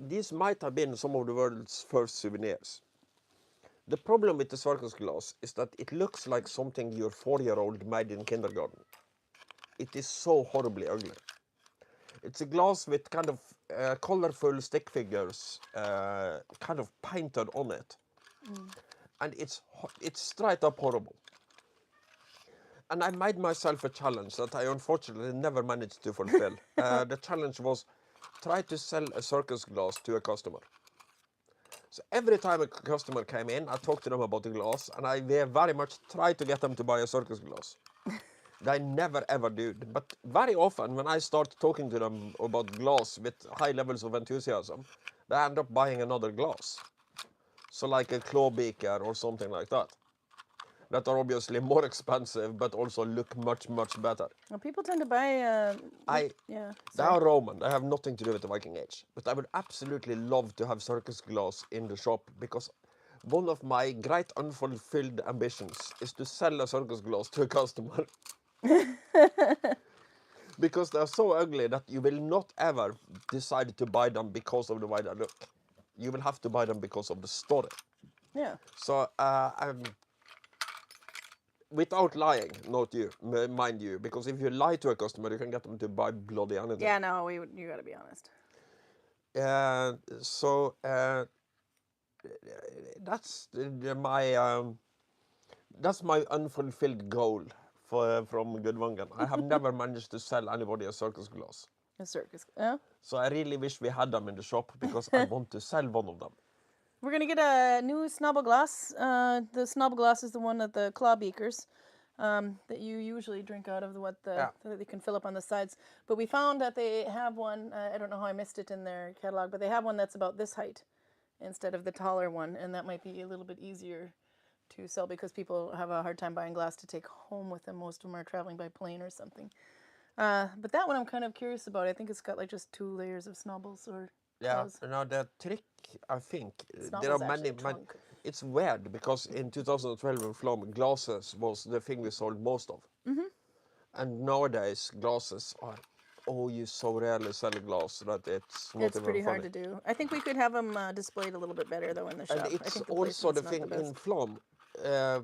these might have been some of the world's first souvenirs. The problem with the circus glass is that it looks like something your 4-year-old made in kindergarten. It is so horribly ugly. It's a glass with kind of colorful stick figures kind of painted on it. And it's straight up horrible. And I made myself a challenge that I unfortunately never managed to fulfill. The challenge was try to sell a circus glass to a customer. So every time a customer came in, I talked to them about the glass, and I very much tried to get them to buy a circus glass. They never ever do. But very often when I start talking to them about glass with high levels of enthusiasm, they end up buying another glass. So like a claw beaker or something like that. That are obviously more expensive, but also look much, much better. Well, people tend to buy... They are Roman. They have nothing to do with the Viking age. But I would absolutely love to have circus glass in the shop, because one of my great unfulfilled ambitions is to sell a circus glass to a customer. Because they're so ugly that you will not ever decide to buy them because of the way they look. You will have to buy them because of the story. Yeah. So without lying, not you, mind you, because if you lie to a customer, you can get them to buy bloody anything. Yeah, no, you got to be honest. That's my unfulfilled goal from Gudvangen. I have never managed to sell anybody a circus glass. A circus, yeah. So I really wish we had them in the shop, because I want to sell one of them. We're going to get a new snobelglas. The snobelglas is the one at the claw beakers that you usually drink out of, that they can fill up on the sides. But we found that they have one, I don't know how I missed it in their catalog, but they have one that's about this height instead of the taller one, and that might be a little bit easier to sell, because people have a hard time buying glass to take home with them. Most of them are traveling by plane or something. But that one I'm kind of curious about. I think it's got like just 2 layers of snobbles or... Yeah, now the trick, I think, there are many, it's weird, because in 2012 in Flom, glasses was the thing we sold most of. And nowadays, glasses are, you so rarely sell a glass that it's not even pretty funny. hard to do. I think we could have them displayed a little bit better, though, in the shop. And it's also the thing in Flom.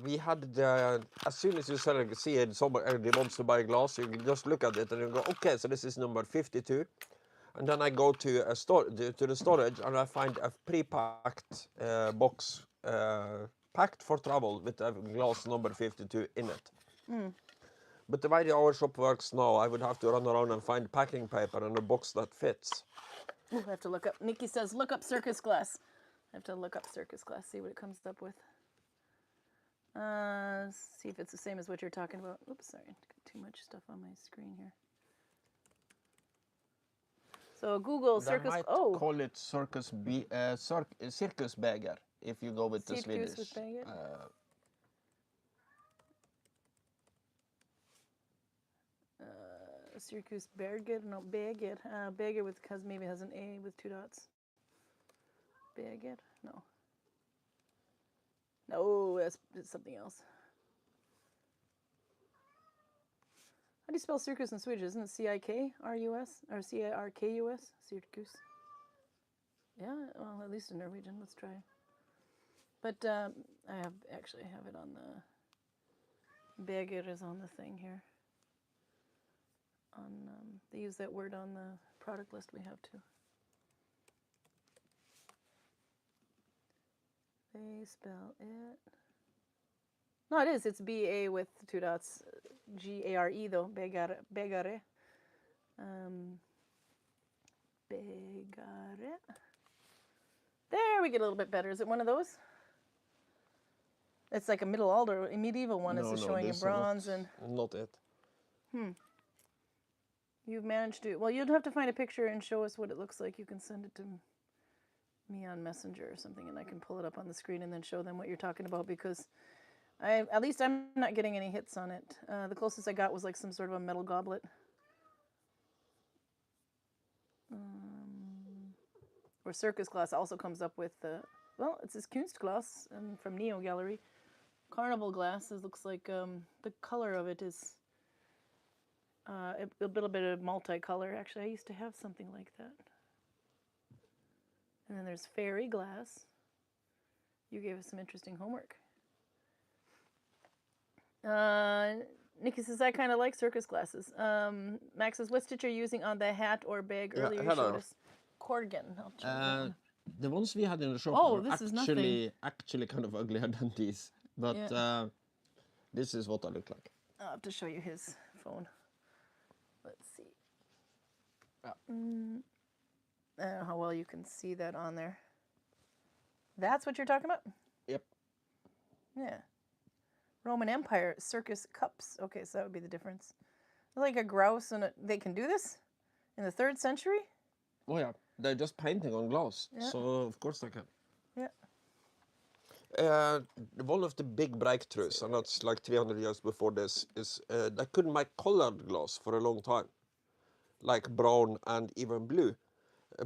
We had as soon as you see somebody wants to buy a glass, you just look at it and you go, okay, so this is number 52. And then I go to the storage and I find a pre-packed box packed for travel with a glass number 52 in it. But the way our shop works now, I would have to run around and find packing paper and a box that fits. Ooh, I have to look up. Nikki says, look up circus glass. I have to look up circus glass, see what it comes up with. See if it's the same as what you're talking about. Oops, sorry, got too much stuff on my screen here. So Google circus. They might call it circus bagger if you go with the Swedish. With bagger? Circus Berger, no, Berger. Berger with, because maybe has an A with 2 dots. Berger? No. No, that's something else. How do you spell circus in Swedish? Isn't it C-I-K-R-U-S? Or C-A-R-K-U-S? Circus. Yeah, well, at least in Norwegian. Let's try. But I actually have it on the... Berger is on the thing here. They use that word on the product list we have too. They spell it. No, it is. It's B-A with 2 dots. G-A-R-E though. Begare. Begare. Begare. There we get a little bit better. Is it one of those? It's like a medieval one. No, It's showing in bronze and. Not it. You've managed to. Well, you'd have to find a picture and show us what it looks like. You can send it to me on Messenger or something, and I can pull it up on the screen and then show them what you're talking about, because at least I'm not getting any hits on it. The closest I got was like some sort of a metal goblet. Or circus glass also comes up with, well, it's this Kunstglas from Neo Gallery. Carnival glass. It looks like the color of it is a little bit of multicolor. Actually, I used to have something like that. And then there's fairy glass. You gave us some interesting homework. Nikki says, I kind of like circus glasses. Max says, what stitch are you using on the hat or bag? Earlier you showed us Corgan. The ones we had in the shop are actually kind of uglier than these. But this is what I look like. I'll have to show you his phone. Let's see. I don't know how well you can see that on there. That's what you're talking about? Yep. Yeah. Roman Empire circus cups. Okay, so that would be the difference. Like a grouse and they can do this in the 3rd century? Oh yeah, they're just painting on glass, so of course they can. Yeah. One of the big breakthroughs, and that's like 300 years before this, is they couldn't make colored glass for a long time, like brown and even blue.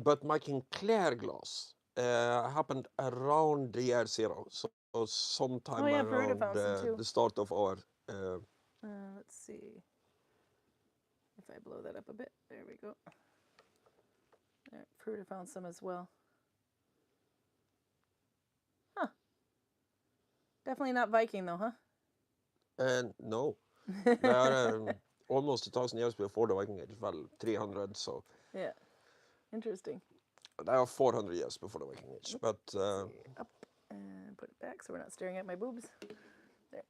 But making clear glass happened around the year 0, so sometime around the start of our... let's see if I blow that up a bit. There we go. Fruit, I found some as well. Huh. Definitely not Viking though, huh? No. They are almost 1,000 years before the Viking Age. Well, 300, so... Yeah. Interesting. They are 400 years before the Viking Age, but... Up and put it back so we're not staring at my boobs. There.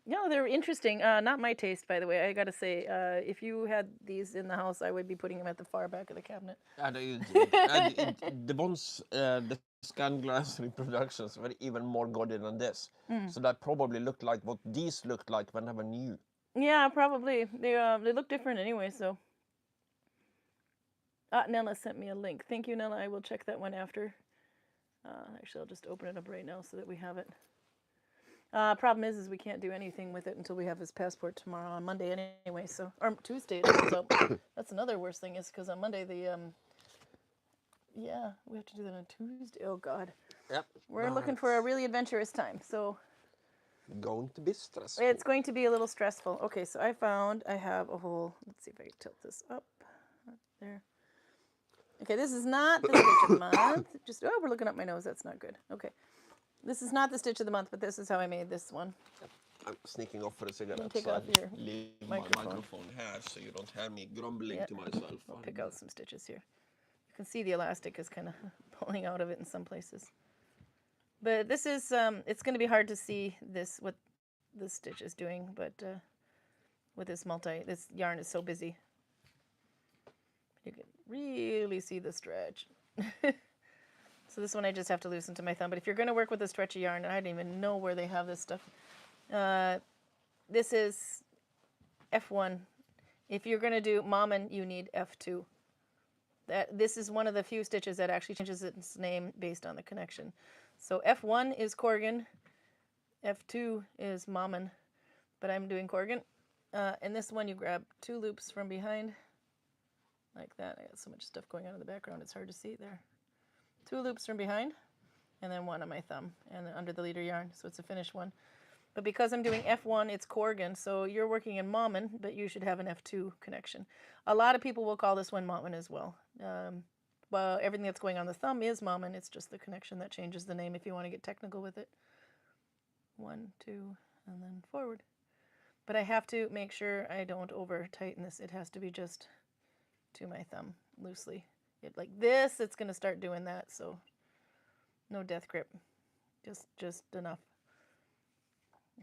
No, they're interesting. Not my taste, by the way. I gotta say, if you had these in the house, I would be putting them at the far back of the cabinet. The ones, the scan glass reproductions were even more gaudy than this. So that probably looked like what these looked like when they were new. Yeah, probably. They look different anyway, so. Nella sent me a link. Thank you, Nella. I will check that one after. Actually, I'll just open it up right now so that we have it. Problem is we can't do anything with it until we have his passport tomorrow on Monday anyway, so, or Tuesday. So that's another worst thing is because on Monday yeah, we have to do that on Tuesday. Oh God. Yep. We're looking for a really adventurous time, so. Going to be stressful. It's going to be a little stressful. Okay, so I have a whole, let's see if I can tilt this up. There. Okay, this is not the stitch of the month. Oh, we're looking up my nose. That's not good. Okay. This is not the stitch of the month, but this is how I made this one. I'm sneaking off for a cigarette. Take off your leave microphone. my microphone here so you don't hear me grumbling to myself. I'll pick out some stitches here. You can see the elastic is kind of pulling out of it in some places. But this is, it's going to be hard to see this, what this stitch is doing, but with this yarn is so busy. You can really see the stretch. So this one I just have to loosen to my thumb. But if you're going to work with a stretchy yarn, and I don't even know where they have this stuff. This is F1. If you're going to do Mammen, you need F2. This is one of the few stitches that actually changes its name based on the connection. So F1 is Corgan, F2 is Mammen, but I'm doing Corgan. And this one you grab 2 loops from behind, like that. I got so much stuff going on in the background, it's hard to see there. 2 loops from behind, and then 1 on my thumb, and then under the leader yarn, so it's a finished one. But because I'm doing F1, it's Corgan, so you're working in Mammen, but you should have an F2 connection. A lot of people will call this one Mammen as well. Well, everything that's going on the thumb is Mammen, it's just the connection that changes the name if you want to get technical with it. 1, 2, and then forward. But I have to make sure I don't over tighten this. It has to be just to my thumb, loosely. Like this, it's going to start doing that, so no death grip, just enough.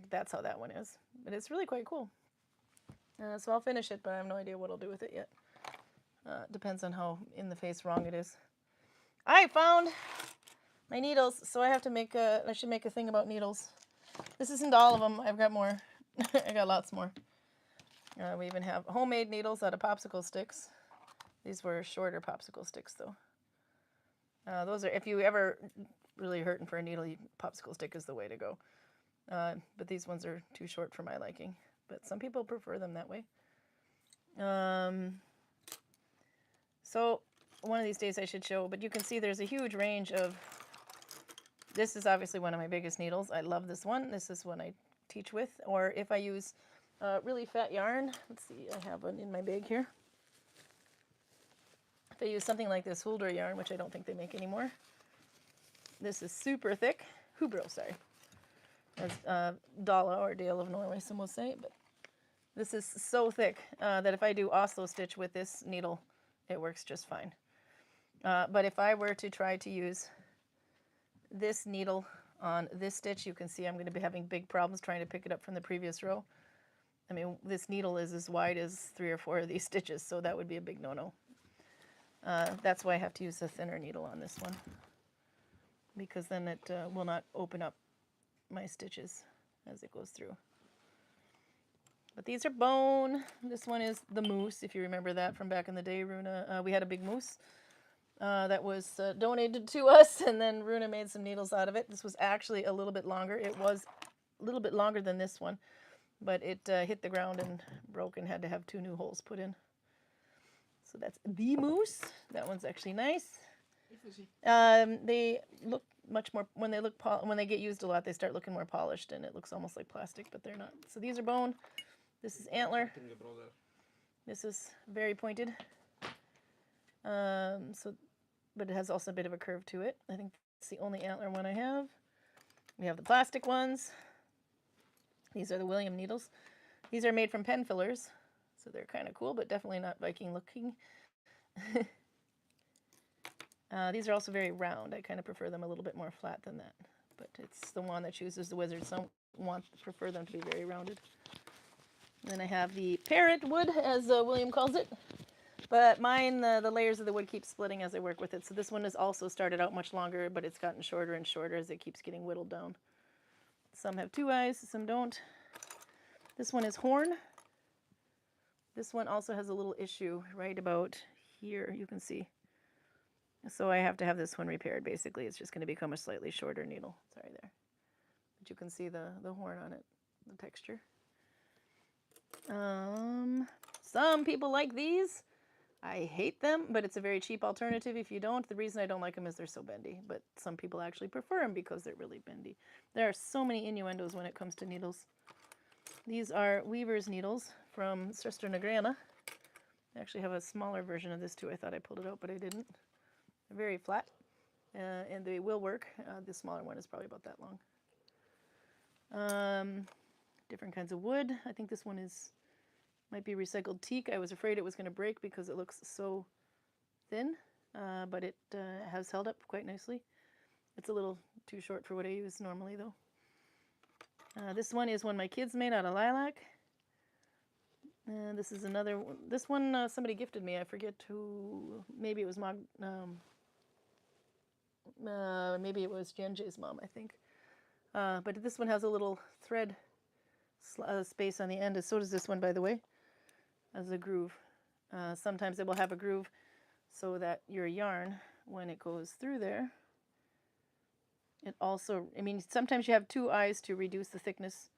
That's how that one is, but it's really quite cool. So I'll finish it, but I have no idea what I'll do with it yet. Depends on how in the face wrong it is. I found my needles, so I have to make I should make a thing about needles. This isn't all of them. I've got more. I got lots more. We even have homemade needles out of popsicle sticks. These were shorter popsicle sticks, though. Those are, if you ever really hurting for a needle, popsicle stick is the way to go. But these ones are too short for my liking. But some people prefer them that way. So one of these days I should show, but you can see there's a huge range of, this is obviously one of my biggest needles. I love this one. This is one I teach with. Or if I use really fat yarn, let's see, I have one in my bag here. If I use something like this Huldra yarn, which I don't think they make anymore. This is super thick. Hubro, sorry. As Dala or Dale of Norway, some will say. But this is so thick that if I do Oslo stitch with this needle, it works just fine. But if I were to try to use this needle on this stitch, you can see I'm going to be having big problems trying to pick it up from the previous row. I mean, this needle is as wide as 3 or 4 of these stitches, so that would be a big no-no. That's why I have to use a thinner needle on this one, because then it will not open up my stitches as it goes through. But these are bone. This one is the moose, if you remember that from back in the day, Runa. We had a big moose that was donated to us, and then Runa made some needles out of it. This was actually a little bit longer. It was a little bit longer than this one, but it hit the ground and broke and had to have 2 new holes put in. So that's the moose. That one's actually nice. They look much more, when they get used a lot, they start looking more polished, and it looks almost like plastic, but they're not. So these are bone. This is antler. This is very pointed. But it has also a bit of a curve to it. I think it's the only antler one I have. We have the plastic ones. These are the William needles. These are made from pen fillers, so they're kind of cool, but definitely not Viking looking. These are also very round. I kind of prefer them a little bit more flat than that, but it's the one that chooses the wizard. Some prefer them to be very rounded. And then I have the parrot wood, as William calls it. But mine, the layers of the wood keep splitting as I work with it. So this one has also started out much longer, but it's gotten shorter and shorter as it keeps getting whittled down. Some have 2 eyes, some don't. This one is horn. This one also has a little issue right about here, you can see. So I have to have this one repaired, basically. It's just going to become a slightly shorter needle. Sorry there. But you can see the horn on it, the texture. Some people like these. I hate them, but it's a very cheap alternative if you don't. The reason I don't like them is they're so bendy, but some people actually prefer them because they're really bendy. There are so many innuendos when it comes to needles. These are weaver's needles from Sister Negrana. I actually have a smaller version of this too. I thought I pulled it out, but I didn't. They're very flat, and they will work. The smaller one is probably about that long. different kinds of wood. I think this one might be recycled teak. I was afraid it was going to break because it looks so thin, but it has held up quite nicely. It's a little too short for what I use normally, though. This one is one my kids made out of lilac. This is another one. This one somebody gifted me. I forget who. Maybe it was maybe it was Jenje's mom, I think. But this one has a little thread space on the end. So does this one, by the way, as a groove. Sometimes it will have a groove so that your yarn, when it goes through there, it also, I mean, sometimes you have two eyes to reduce the thickness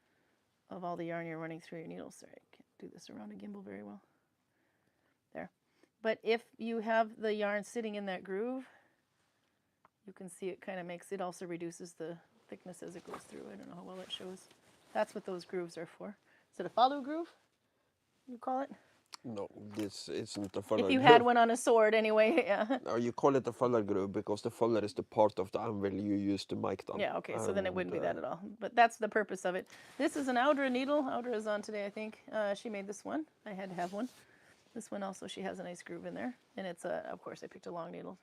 of all the yarn you're running through your needle. Sorry, I can't do this around a gimbal very well. There. But if you have the yarn sitting in that groove, you can see it kind of makes, it also reduces the thickness as it goes through. I don't know how well it shows. That's what those grooves are for. Is it a follow groove, you call it? No, this isn't a follower If you groove. had one on a sword, anyway, yeah. No, you call it a follower groove because the follower is the part of the anvil you use to make them. Yeah, okay, so then it wouldn't be that at all. But that's the purpose of it. This is an Audra needle. Audra is on today, I think. She made this one. I had to have one. This one also, she has a nice groove in there. And it's, of course, I picked a long needle.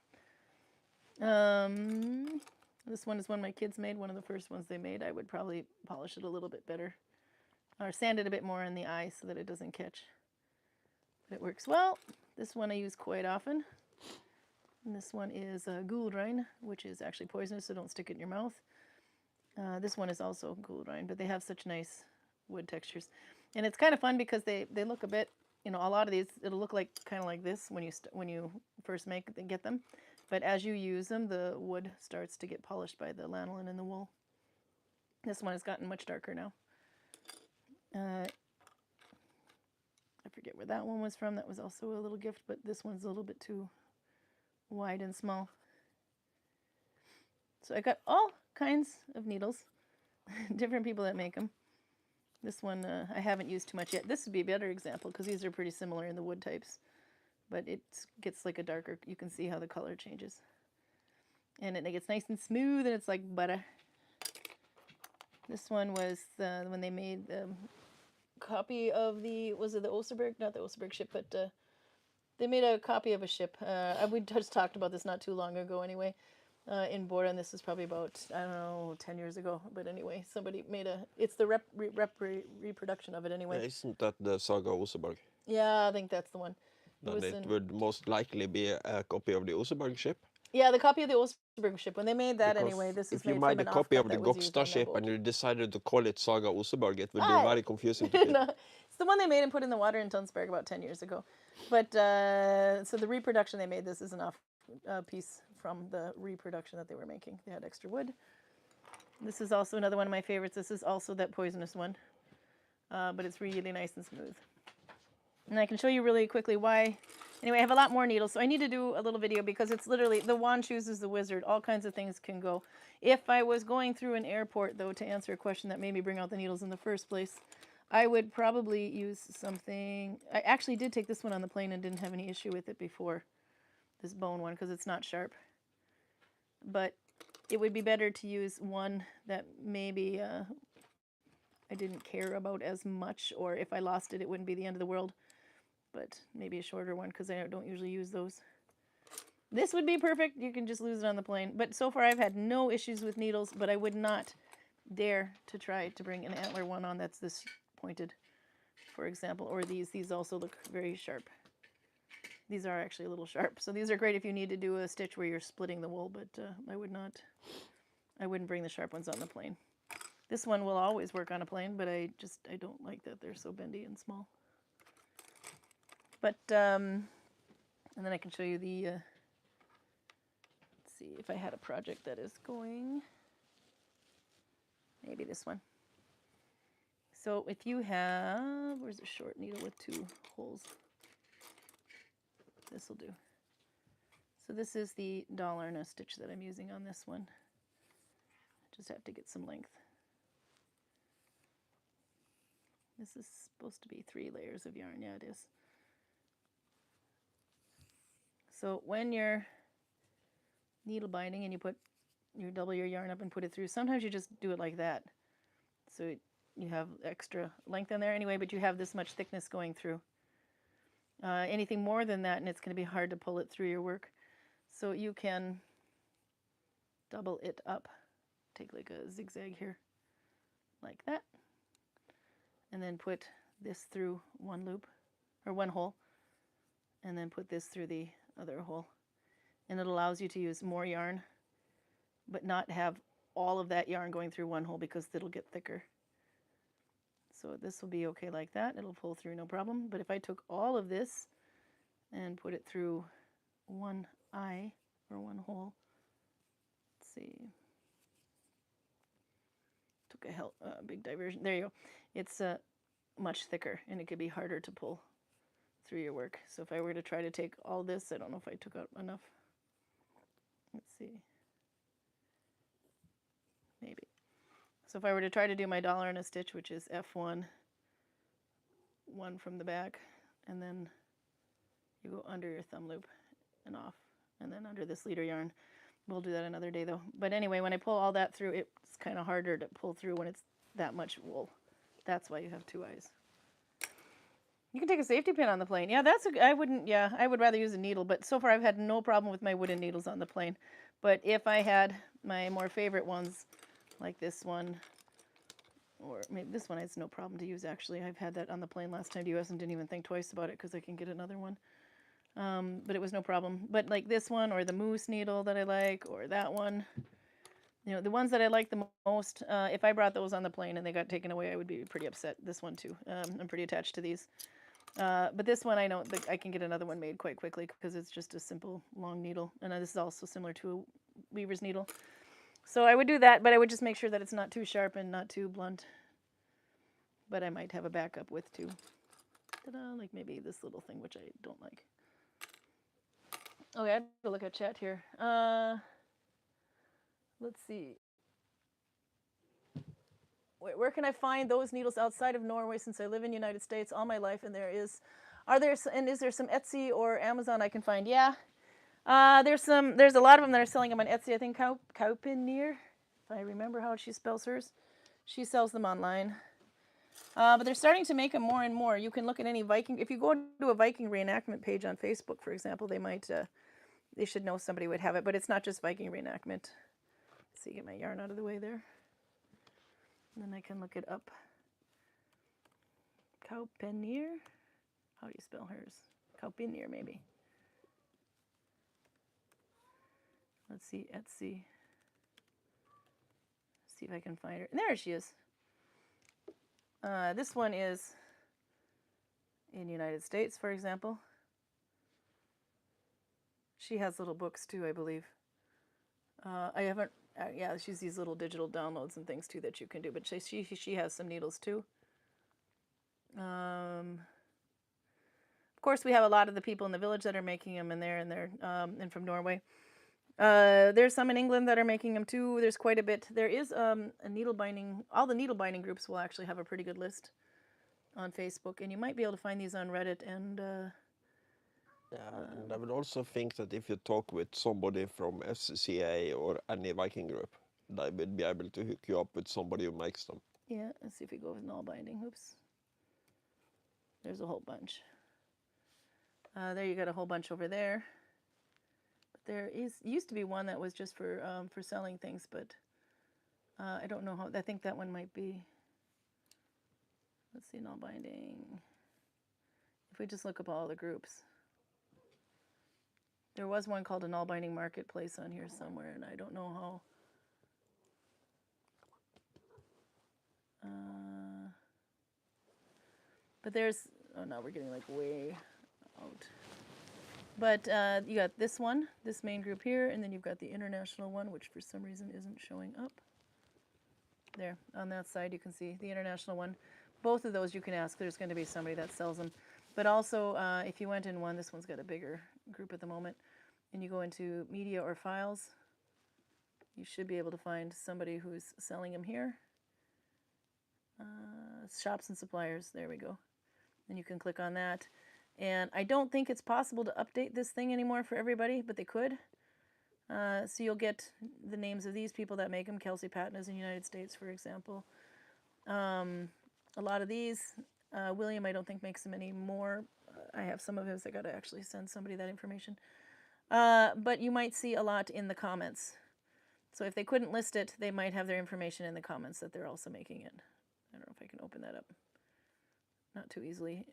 This one is one my kids made, one of the first ones they made. I would probably polish it a little bit better. Or sand it a bit more in the eye so that it doesn't catch. But it works well. This one I use quite often. And this one is Gudvangen, which is actually poisonous, so don't stick it in your mouth. This one is also Gudvangen, but they have such nice wood textures. And it's kind of fun because they look a bit, you know, a lot of these, it'll look like kind of like this when you first get them. But as you use them, the wood starts to get polished by the lanolin in the wool. This one has gotten much darker now. I forget where that one was from. That was also a little gift, but this one's a little bit too wide and small. So I got all kinds of needles, different people that make them. This one I haven't used too much yet. This would be a better example because these are pretty similar in the wood types, but it gets like a darker, you can see how the color changes. And it gets nice and smooth and it's like butter. This one was when they made the copy of was it the Osterberg? Not the Osterberg ship, but they made a copy of a ship. We just talked about this not too long ago anyway, in Bora, and this is probably about, I don't know, 10 years ago. But anyway, somebody made it's the reproduction of it anyway. Isn't that the Saga Oseberg? Yeah, I think that's the one. Then it would most likely be a copy of the Oseberg ship. Yeah, the copy of the Osterberg ship. When they made that anyway, this is made from an offcut. If you made a copy of the Gokstad ship and you decided to call it Saga Oseberg, it would be very confusing to people. No, it's the one they made and put in the water in Tønsberg about 10 years ago. But so the reproduction they made, this is an off piece from the reproduction that they were making. They had extra wood. This is also another one of my favorites. This is also that poisonous one, but it's really nice and smooth. And I can show you really quickly why. Anyway, I have a lot more needles, so I need to do a little video because it's literally, the wand chooses the wizard. All kinds of things can go. If I was going through an airport, though, to answer a question that made me bring out the needles in the first place, I would probably use something. I actually did take this one on the plane and didn't have any issue with it before, this bone one, because it's not sharp. But it would be better to use one that maybe I didn't care about as much, or if I lost it, it wouldn't be the end of the world. But maybe a shorter one because I don't usually use those. This would be perfect. You can just lose it on the plane. But so far I've had no issues with needles, but I would not dare to try to bring an antler one on that's this pointed, for example, or these. These also look very sharp. These are actually a little sharp. So these are great if you need to do a stitch where you're splitting the wool, but I wouldn't bring the sharp ones on the plane. This one will always work on a plane, but I don't like that they're so bendy and small. But, and then I can show you the, let's see if I had a project that is going, maybe this one. So if you have, where's a short needle with 2 holes? This will do. So this is the $1 stitch that I'm using on this one. Just have to get some length. This is supposed to be 3 layers of yarn. Yeah, it is. So when you're needle binding and you double your yarn up and put it through, sometimes you just do it like that. So you have extra length in there anyway, but you have this much thickness going through. Anything more than that, and it's going to be hard to pull it through your work. So you can double it up. Take like a zigzag here, like that. And then put this through one loop, or one hole. And then put this through the other hole. And it allows you to use more yarn, but not have all of that yarn going through one hole because it'll get thicker. So this will be okay like that. It'll pull through no problem. But if I took all of this and put it through one eye or one hole, let's see, took a big diversion. There you go. It's much thicker and it could be harder to pull through your work. So if I were to try to take all this, I don't know if I took out enough. Let's see. Maybe. So if I were to try to do my dollar in a stitch, which is F1, one from the back, and then you go under your thumb loop and off, and then under this leader yarn. We'll do that another day though. But anyway, when I pull all that through, it's kind of harder to pull through when it's that much wool. That's why you have two eyes. You can take a safety pin on the plane. Yeah, I would rather use a needle, but so far I've had no problem with my wooden needles on the plane. But if I had my more favorite ones, like this one, or maybe this one, it's no problem to use actually. I've had that on the plane last time to US and didn't even think twice about it because I can get another one. But it was no problem. But like this one, or the moose needle that I like, or that one, you know, the ones that I like the most, if I brought those on the plane and they got taken away, I would be pretty upset. This one too. I'm pretty attached to these. But this one, I know that I can get another one made quite quickly because it's just a simple long needle. And this is also similar to a weaver's needle. So I would do that, but I would just make sure that it's not too sharp and not too blunt. But I might have a backup with too. Ta-da, like maybe this little thing, which I don't like. Okay, I have to look at chat here. Let's see. Where can I find those needles outside of Norway since I live in the United States all my life? And is there some Etsy or Amazon I can find? Yeah. There's a lot of them that are selling them on Etsy. I think Kaupinir, if I remember how she spells hers. She sells them online. But they're starting to make them more and more. You can look at any Viking. If you go to a Viking reenactment page on Facebook, for example, they should know somebody would have it. But it's not just Viking reenactment. Let's see, get my yarn out of the way there. And then I can look it up. Kaupinir. How do you spell hers? Kaupinir, maybe. Let's see, Etsy. See if I can find her. And there she is. This one is in the United States, for example. She has little books too, I believe. I haven't. Yeah, she's these little digital downloads and things too that you can do. But she has some needles too. Of course, we have a lot of the people in the village that are making them, and from Norway. There's some in England that are making them too. There's quite a bit. There is a needle binding. All the needle binding groups will actually have a pretty good list on Facebook, and you might be able to find these on Reddit and. And I would also think that if you talk with somebody from FCCA or any Viking group, they would be able to hook you up with somebody who makes them. Yeah, let's see if we go with Nalbinding. Oops. There's a whole bunch. There you got a whole bunch over there. But there used to be one that was just for selling things, but I don't know how. I think that one might be. Let's see, Nalbinding. If we just look up all the groups. There was one called a Nalbinding Marketplace on here somewhere, and I don't know how. But there's, oh no, we're getting like way out. But you got this one, this main group here, and then you've got the international one, which for some reason isn't showing up. There, on that side you can see the international one. Both of those you can ask, there's going to be somebody that sells them. But also, if you went in one, this one's got a bigger group at the moment, and you go into media or files, you should be able to find somebody who's selling them here. Shops and suppliers, there we go. And you can click on that. And I don't think it's possible to update this thing anymore for everybody, but they could. So you'll get the names of these people that make them. Kelsey Patton is in the United States, for example. A lot of these, William I don't think makes them anymore. I have some of his. I got to actually send somebody that information. But you might see a lot in the comments. So if they couldn't list it, they might have their information in the comments that they're also making it. I don't know if I can open that up. Not too easily.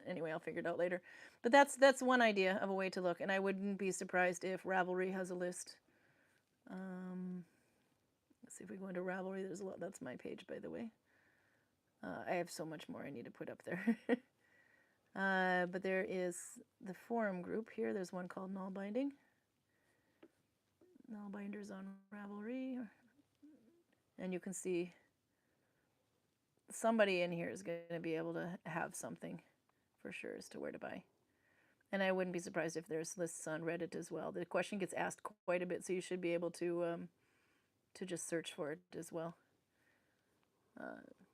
Anyway, I'll figure it out later. But that's one idea of a way to look, and I wouldn't be surprised if Ravelry has a list. Let's see if we go into Ravelry. There's a lot. That's my page, by the way. I have so much more I need to put up there. But there is the forum group here. There's one called Nalbinding. Nalbinders on Ravelry. And you can see somebody in here is going to be able to have something for sure as to where to buy. And I wouldn't be surprised if there's lists on Reddit as well. The question gets asked quite a bit, so you should be able to just search for it as well.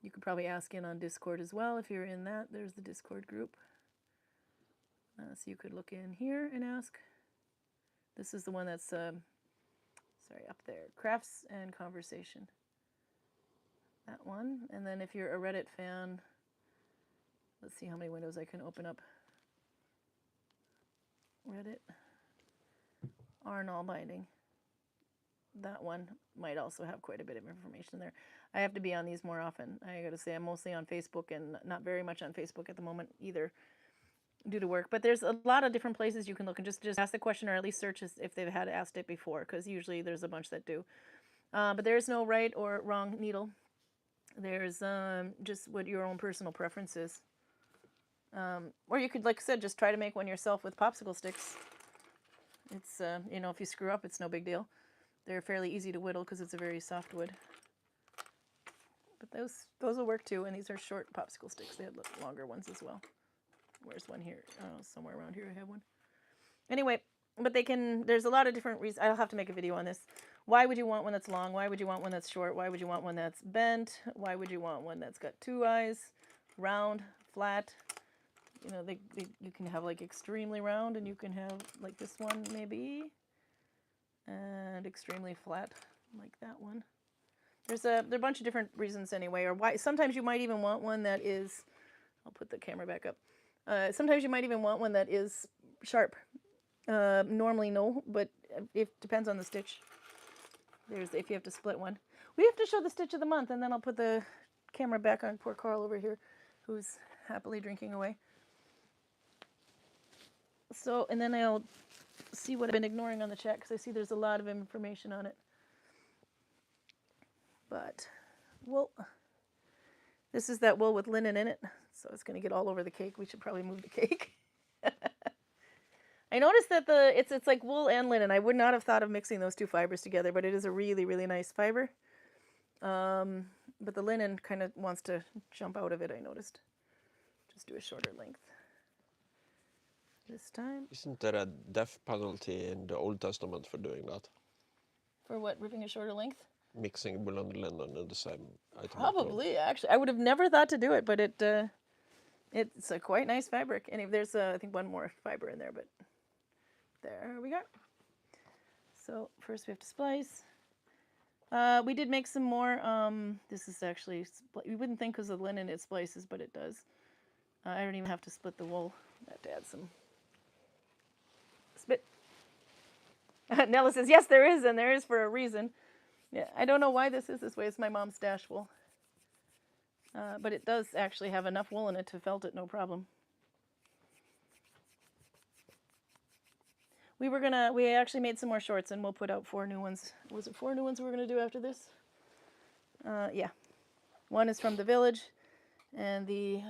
You could probably ask in on Discord as well if you're in that. There's the Discord group. So you could look in here and ask. This is the one that's, sorry, up there. Crafts and Conversation. That one. And then if you're a Reddit fan, let's see how many windows I can open up. Reddit. Nalbinding. That one might also have quite a bit of information there. I have to be on these more often. I gotta say I'm mostly on Facebook and not very much on Facebook at the moment either due to work. But there's a lot of different places you can look and just ask the question or at least search if they've had asked it before, because usually there's a bunch that do. But there's no right or wrong needle. There's just what your own personal preference is. Or you could, like I said, just try to make one yourself with popsicle sticks. It's, you know, if you screw up, it's no big deal. They're fairly easy to whittle because it's a very soft wood. But those will work too, and these are short popsicle sticks. They have longer ones as well. Where's one here? Oh, somewhere around here I have one. Anyway, but there's a lot of different reasons. I'll have to make a video on this. Why would you want one that's long? Why would you want one that's short? Why would you want one that's bent? Why would you want one that's got two eyes? Round, flat. You know, you can have like extremely round, and you can have like this one maybe. And extremely flat, like that one. There are a bunch of different reasons anyway, or why. Sometimes you might even want one that is, I'll put the camera back up. Sometimes you might even want one that is sharp. Normally no, but it depends on the stitch. If you have to split one. We have to show the stitch of the month, and then I'll put the camera back on poor Karl over here, who's happily drinking away. So, and then I'll see what I've been ignoring on the chat, because I see there's a lot of information on it. But wool, this is that wool with linen in it, so it's going to get all over the cake. We should probably move the cake. I noticed that it's like wool and linen. I would not have thought of mixing those two fibers together, but it is a really, really nice fiber. But the linen kind of wants to jump out of it, I noticed. Just do a shorter length this time. Isn't there a death penalty in the Old Testament for doing that? For what, ripping a shorter length? Mixing wool and linen in the same item. Probably, actually. I would have never thought to do it, but it's a quite nice fabric. And if there's, I think, one more fiber in there, but there we go. So first we have to splice. We did make some more. This is actually, you wouldn't think because of linen it splices, but it does. I don't even have to split the wool. I have to add some spit. Nella says, yes, there is, and there is for a reason. Yeah, I don't know why this is this way. It's my mom's stash wool. But it does actually have enough wool in it to felt it no problem. We actually made some more shorts, and we'll put out 4 new ones. Was it 4 new ones we were going to do after this? Yeah. One is from the village, and the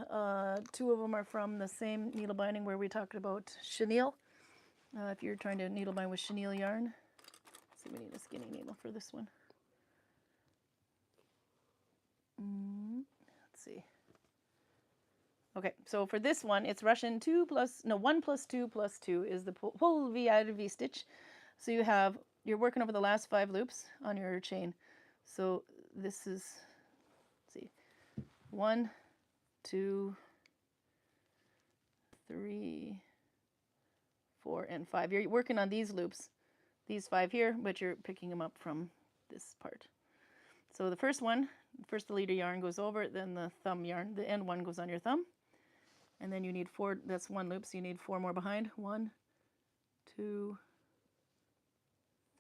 2 of them are from the same needle binding where we talked about chenille. If you're trying to needle bind with chenille yarn. Let's see, we need a skinny needle for this one. Let's see. Okay, so for this one, it's Russian 1 plus 2 plus 2 is the Polvijärvi stitch. So you're working over the last 5 loops on your chain. So this is, let's see, 1, 2, 3, 4, and 5. You're working on these loops, these 5 here, but you're picking them up from this part. So the first the leader yarn goes over it, then the thumb yarn, the end one goes on your thumb. And then you need 4, that's 1 loop, so you need 4 more behind. 1, 2,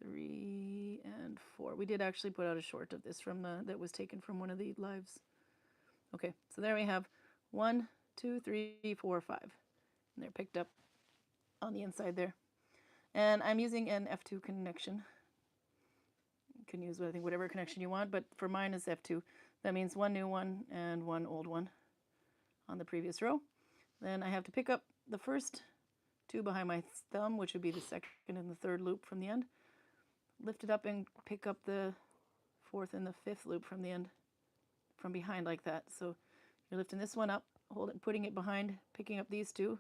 3, and 4. We did actually put out a short of this from that was taken from one of the lives. Okay, so there we have 1, 2, 3, 4, 5. And they're picked up on the inside there. And I'm using an F2 connection. You can use, I think, whatever connection you want, but for mine is F2. That means 1 new one and 1 old one on the previous row. Then I have to pick up the first 2 behind my thumb, which would be the second and the third loop from the end. Lift it up and pick up the 4th and the 5th loop from the end, from behind like that. So you're lifting this one up, putting it behind, picking up these 2,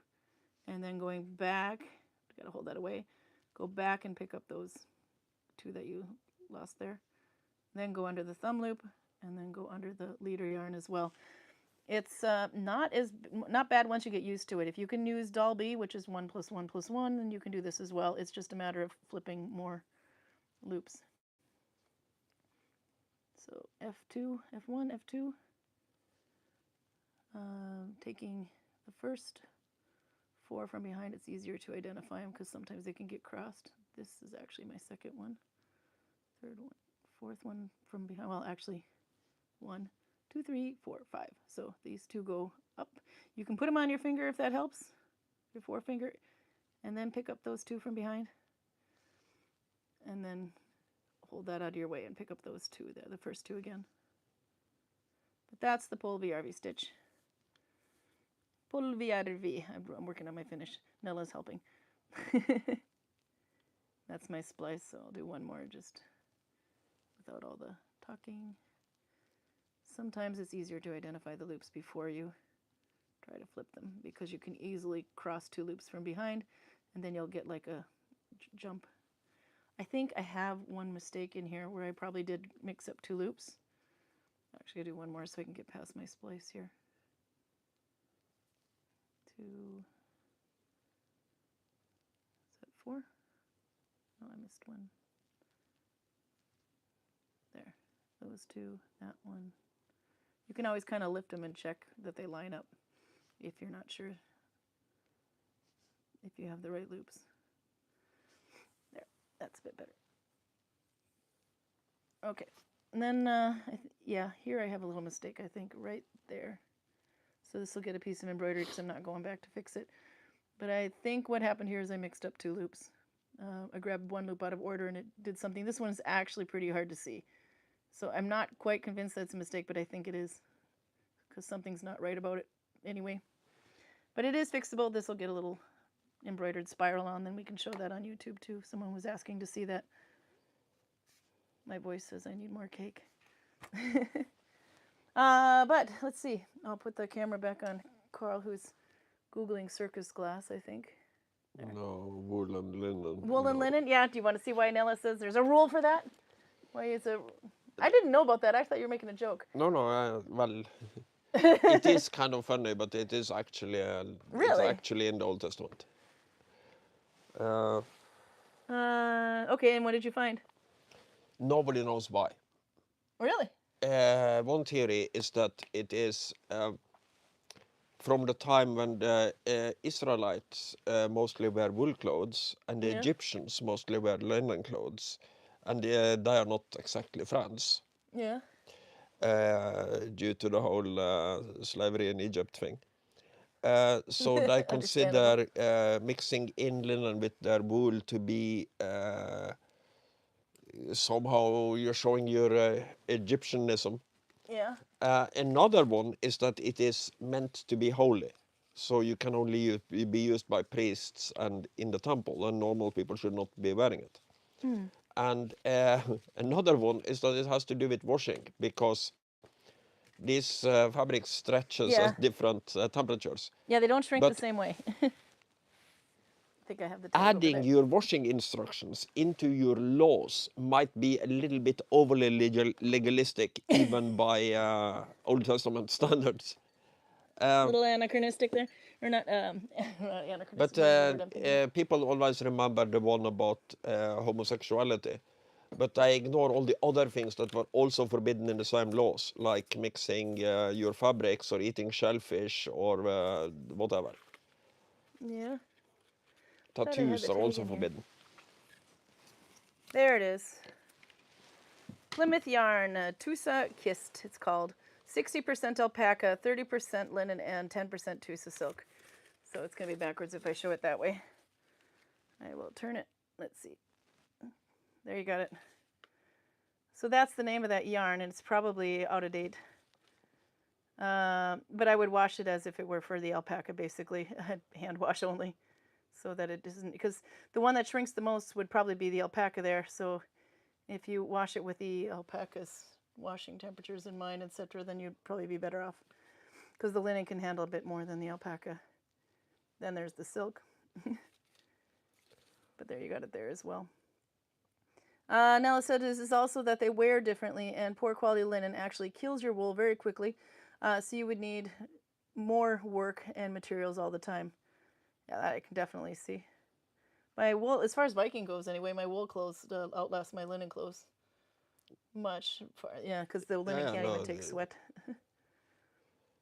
and then going back. You gotta hold that away. Go back and pick up those 2 that you lost there. Then go under the thumb loop, and then go under the leader yarn as well. It's not bad once you get used to it. If you can use Dalby, which is 1 + 1 + 1, then you can do this as well. It's just a matter of flipping more loops. So F2, F1, F2. Taking the first 4 from behind, it's easier to identify them because sometimes they can get crossed. This is actually my second one. Third one, 4th one from behind. Well, actually, 1, 2, 3, 4, 5. So these 2 go up. You can put them on your finger if that helps, your forefinger, and then pick up those 2 from behind. And then hold that out of your way and pick up those 2 there, the first 2 again. But that's the Polvijärvi stitch. Polvijärvi. I'm working on my finish. Nella's helping. That's my splice, so I'll do one more just without all the talking. Sometimes it's easier to identify the loops before you try to flip them because you can easily cross 2 loops from behind and then you'll get like a jump. I think I have one mistake in here where I probably did mix up 2 loops. Actually, I'll do one more so I can get past my splice here. 2. Is that 4? No, I missed one. There. Those 2, that one. You can always kind of lift them and check that they line up if you're not sure if you have the right loops. There, that's a bit better. Okay, and then, yeah, here I have a little mistake, I think, right there. So this will get a piece of embroidery because I'm not going back to fix it. But I think what happened here is I mixed up 2 loops. I grabbed 1 loop out of order and it did something. This one is actually pretty hard to see. So I'm not quite convinced that's a mistake, but I think it is because something's not right about it anyway. But it is fixable. This will get a little embroidered spiral on, then we can show that on YouTube too. Someone was asking to see that. My voice says I need more cake. But let's see. I'll put the camera back on Karl, who's Googling circus glass, I think. There. No, woolen linen. Woolen linen? Yeah, do you want to see why Nella says there's a rule for that? Why is a... I didn't know about that. I thought you were making a joke. No, well, it is kind of funny, but it is actually really? It's actually in the Old Testament. Okay, and what did you find? Nobody knows why. Really? One theory is that it is from the time when the Israelites mostly wear wool clothes and the Egyptians mostly wear linen clothes. And they are not exactly friends. Yeah. Due to the whole slavery in Egypt thing. So they consider mixing in linen with their wool to be somehow you're showing your Egyptianism. Yeah. Another one is that it is meant to be holy. So you can only be used by priests and in the temple, and normal people should not be wearing it. And another one is that it has to do with washing, because these fabrics stretches at different temperatures. Yeah, they don't shrink the same way. I think I have the tag adding your washing instructions into your laws might be a little bit overly legalistic, even by Old Testament standards. A little anachronistic there, or not anachronistic. But people always remember the one about homosexuality. But I ignore all the other things that were also forbidden in the same laws, like mixing your fabrics or eating shellfish or whatever. Yeah. Tattoos are also forbidden. There it is. Plymouth yarn, Tusa Kist, it's called. 60% alpaca, 30% linen, and 10% Tusa silk. So it's going to be backwards if I show it that way. I will turn it. Let's see. There you got it. So that's the name of that yarn, and it's probably out of date. But I would wash it as if it were for the alpaca, basically. Hand wash only. So that it doesn't, because the one that shrinks the most would probably be the alpaca there. So if you wash it with the alpaca's washing temperatures in mind, etc., then you'd probably be better off. Because the linen can handle a bit more than the alpaca. Then there's the silk. But there you got it there as well. Nella said this is also that they wear differently, and poor quality linen actually kills your wool very quickly. So you would need more work and materials all the time. Yeah, that I can definitely see. My wool, as far as Viking goes anyway, my wool clothes outlast my linen clothes much. Yeah, because the linen can't even take sweat.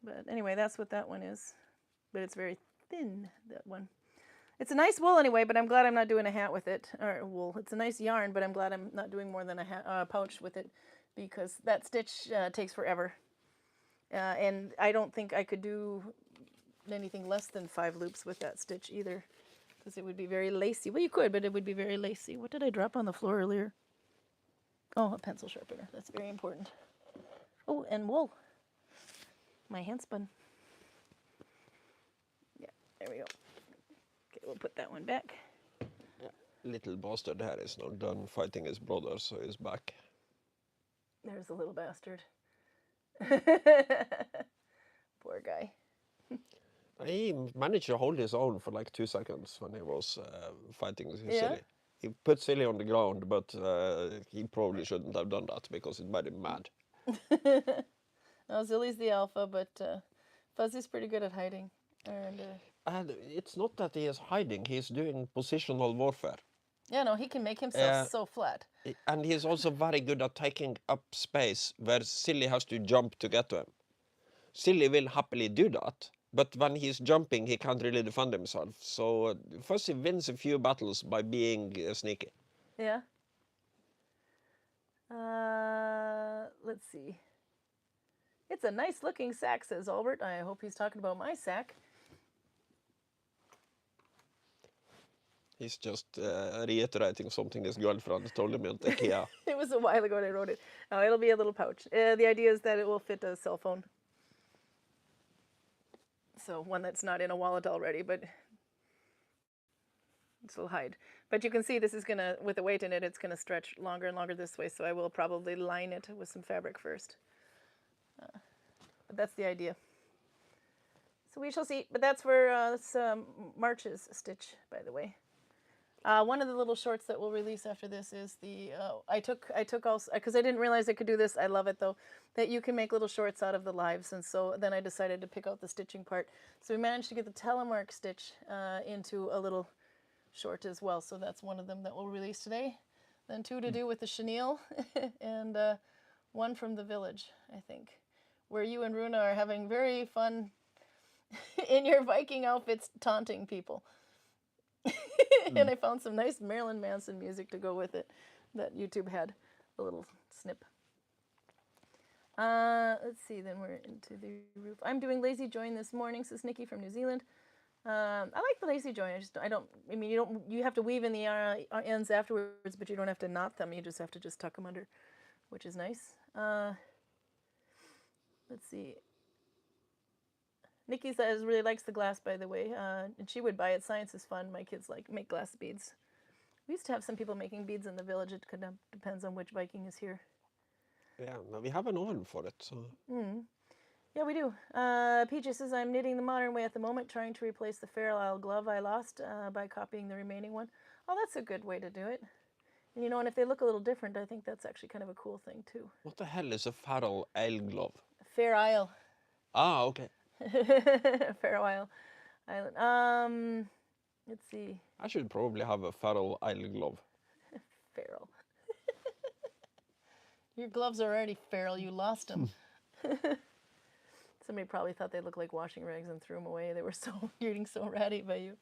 But anyway, that's what that one is. But it's very thin, that one. It's a nice wool anyway, but I'm glad I'm not doing a hat with it. Or wool. It's a nice yarn, but I'm glad I'm not doing more than a pouch with it, because that stitch takes forever. And I don't think I could do anything less than 5 loops with that stitch either, because it would be very lacy. Well, you could, but it would be very lacy. What did I drop on the floor earlier? Oh, a pencil sharpener. That's very important. Oh, and wool. My handspun. Yeah, there we go. Okay, we'll put that one back. Yeah. Little bastard here is now done fighting his brother, so he's back. There's the little bastard. Poor guy. He managed to hold his own for like 2 seconds when he was fighting Selje. Yeah? He put Selje on the ground, but he probably shouldn't have done that because it made him mad. No, Zilly's the alpha, but Fuzzy's pretty good at hiding. And it's not that he is hiding, he's doing positional warfare. Yeah, no, he can make himself so flat. And he's also very good at taking up space where Selje has to jump to get to him. Selje will happily do that, but when he's jumping, he can't really defend himself. So Fuzzy wins a few battles by being sneaky. Yeah. Let's see. It's a nice looking sack, says Albert. I hope he's talking about my sack. He's just reiterating something his girlfriend told him at IKEA. It was a while ago when I wrote it. Oh, it'll be a little pouch. The idea is that it will fit a cell phone. So one that's not in a wallet already, but this will hide. But you can see this is going to, with the weight in it, it's going to stretch longer and longer this way. So I will probably line it with some fabric first. But that's the idea. So we shall see. But that's where that's March's stitch, by the way. One of the little shorts that we'll release after this is the, I took also, because I didn't realize I could do this, I love it though, that you can make little shorts out of the lives, and so then I decided to pick out the stitching part. So we managed to get the telemark stitch into a little short as well, so that's one of them that we'll release today. Then 2 to do with the chenille, and 1 from the village, I think, where you and Runa are having very fun in your Viking outfits taunting people. And I found some nice Marilyn Manson music to go with it that YouTube had, a little snip. Let's see, then we're into the roof. I'm doing lazy join this morning, says Nikki from New Zealand. I like the lazy join. You have to weave in the ends afterwards, but you don't have to knot them. You just have to tuck them under, which is nice. Let's see. Nikki says really likes the glass, by the way, and she would buy it. Science is fun. My kids make glass beads. We used to have some people making beads in the village. It depends on which Viking is here. Yeah, no, we have an oven for it. So. Yeah, we do. PJ says, I'm knitting the modern way at the moment, trying to replace the Fair Isle glove I lost by copying the remaining one. Oh, that's a good way to do it. And and if they look a little different, I think that's actually kind of a cool thing, too. What the hell is a Fair Isle glove? Fair Isle. Ah, okay. Faroe Island. Let's see. I should probably have a Faroe Isle glove. Feral. Your gloves are already feral. You lost them. Somebody probably thought they looked like washing rags and threw them away. They were so getting so ratty by you.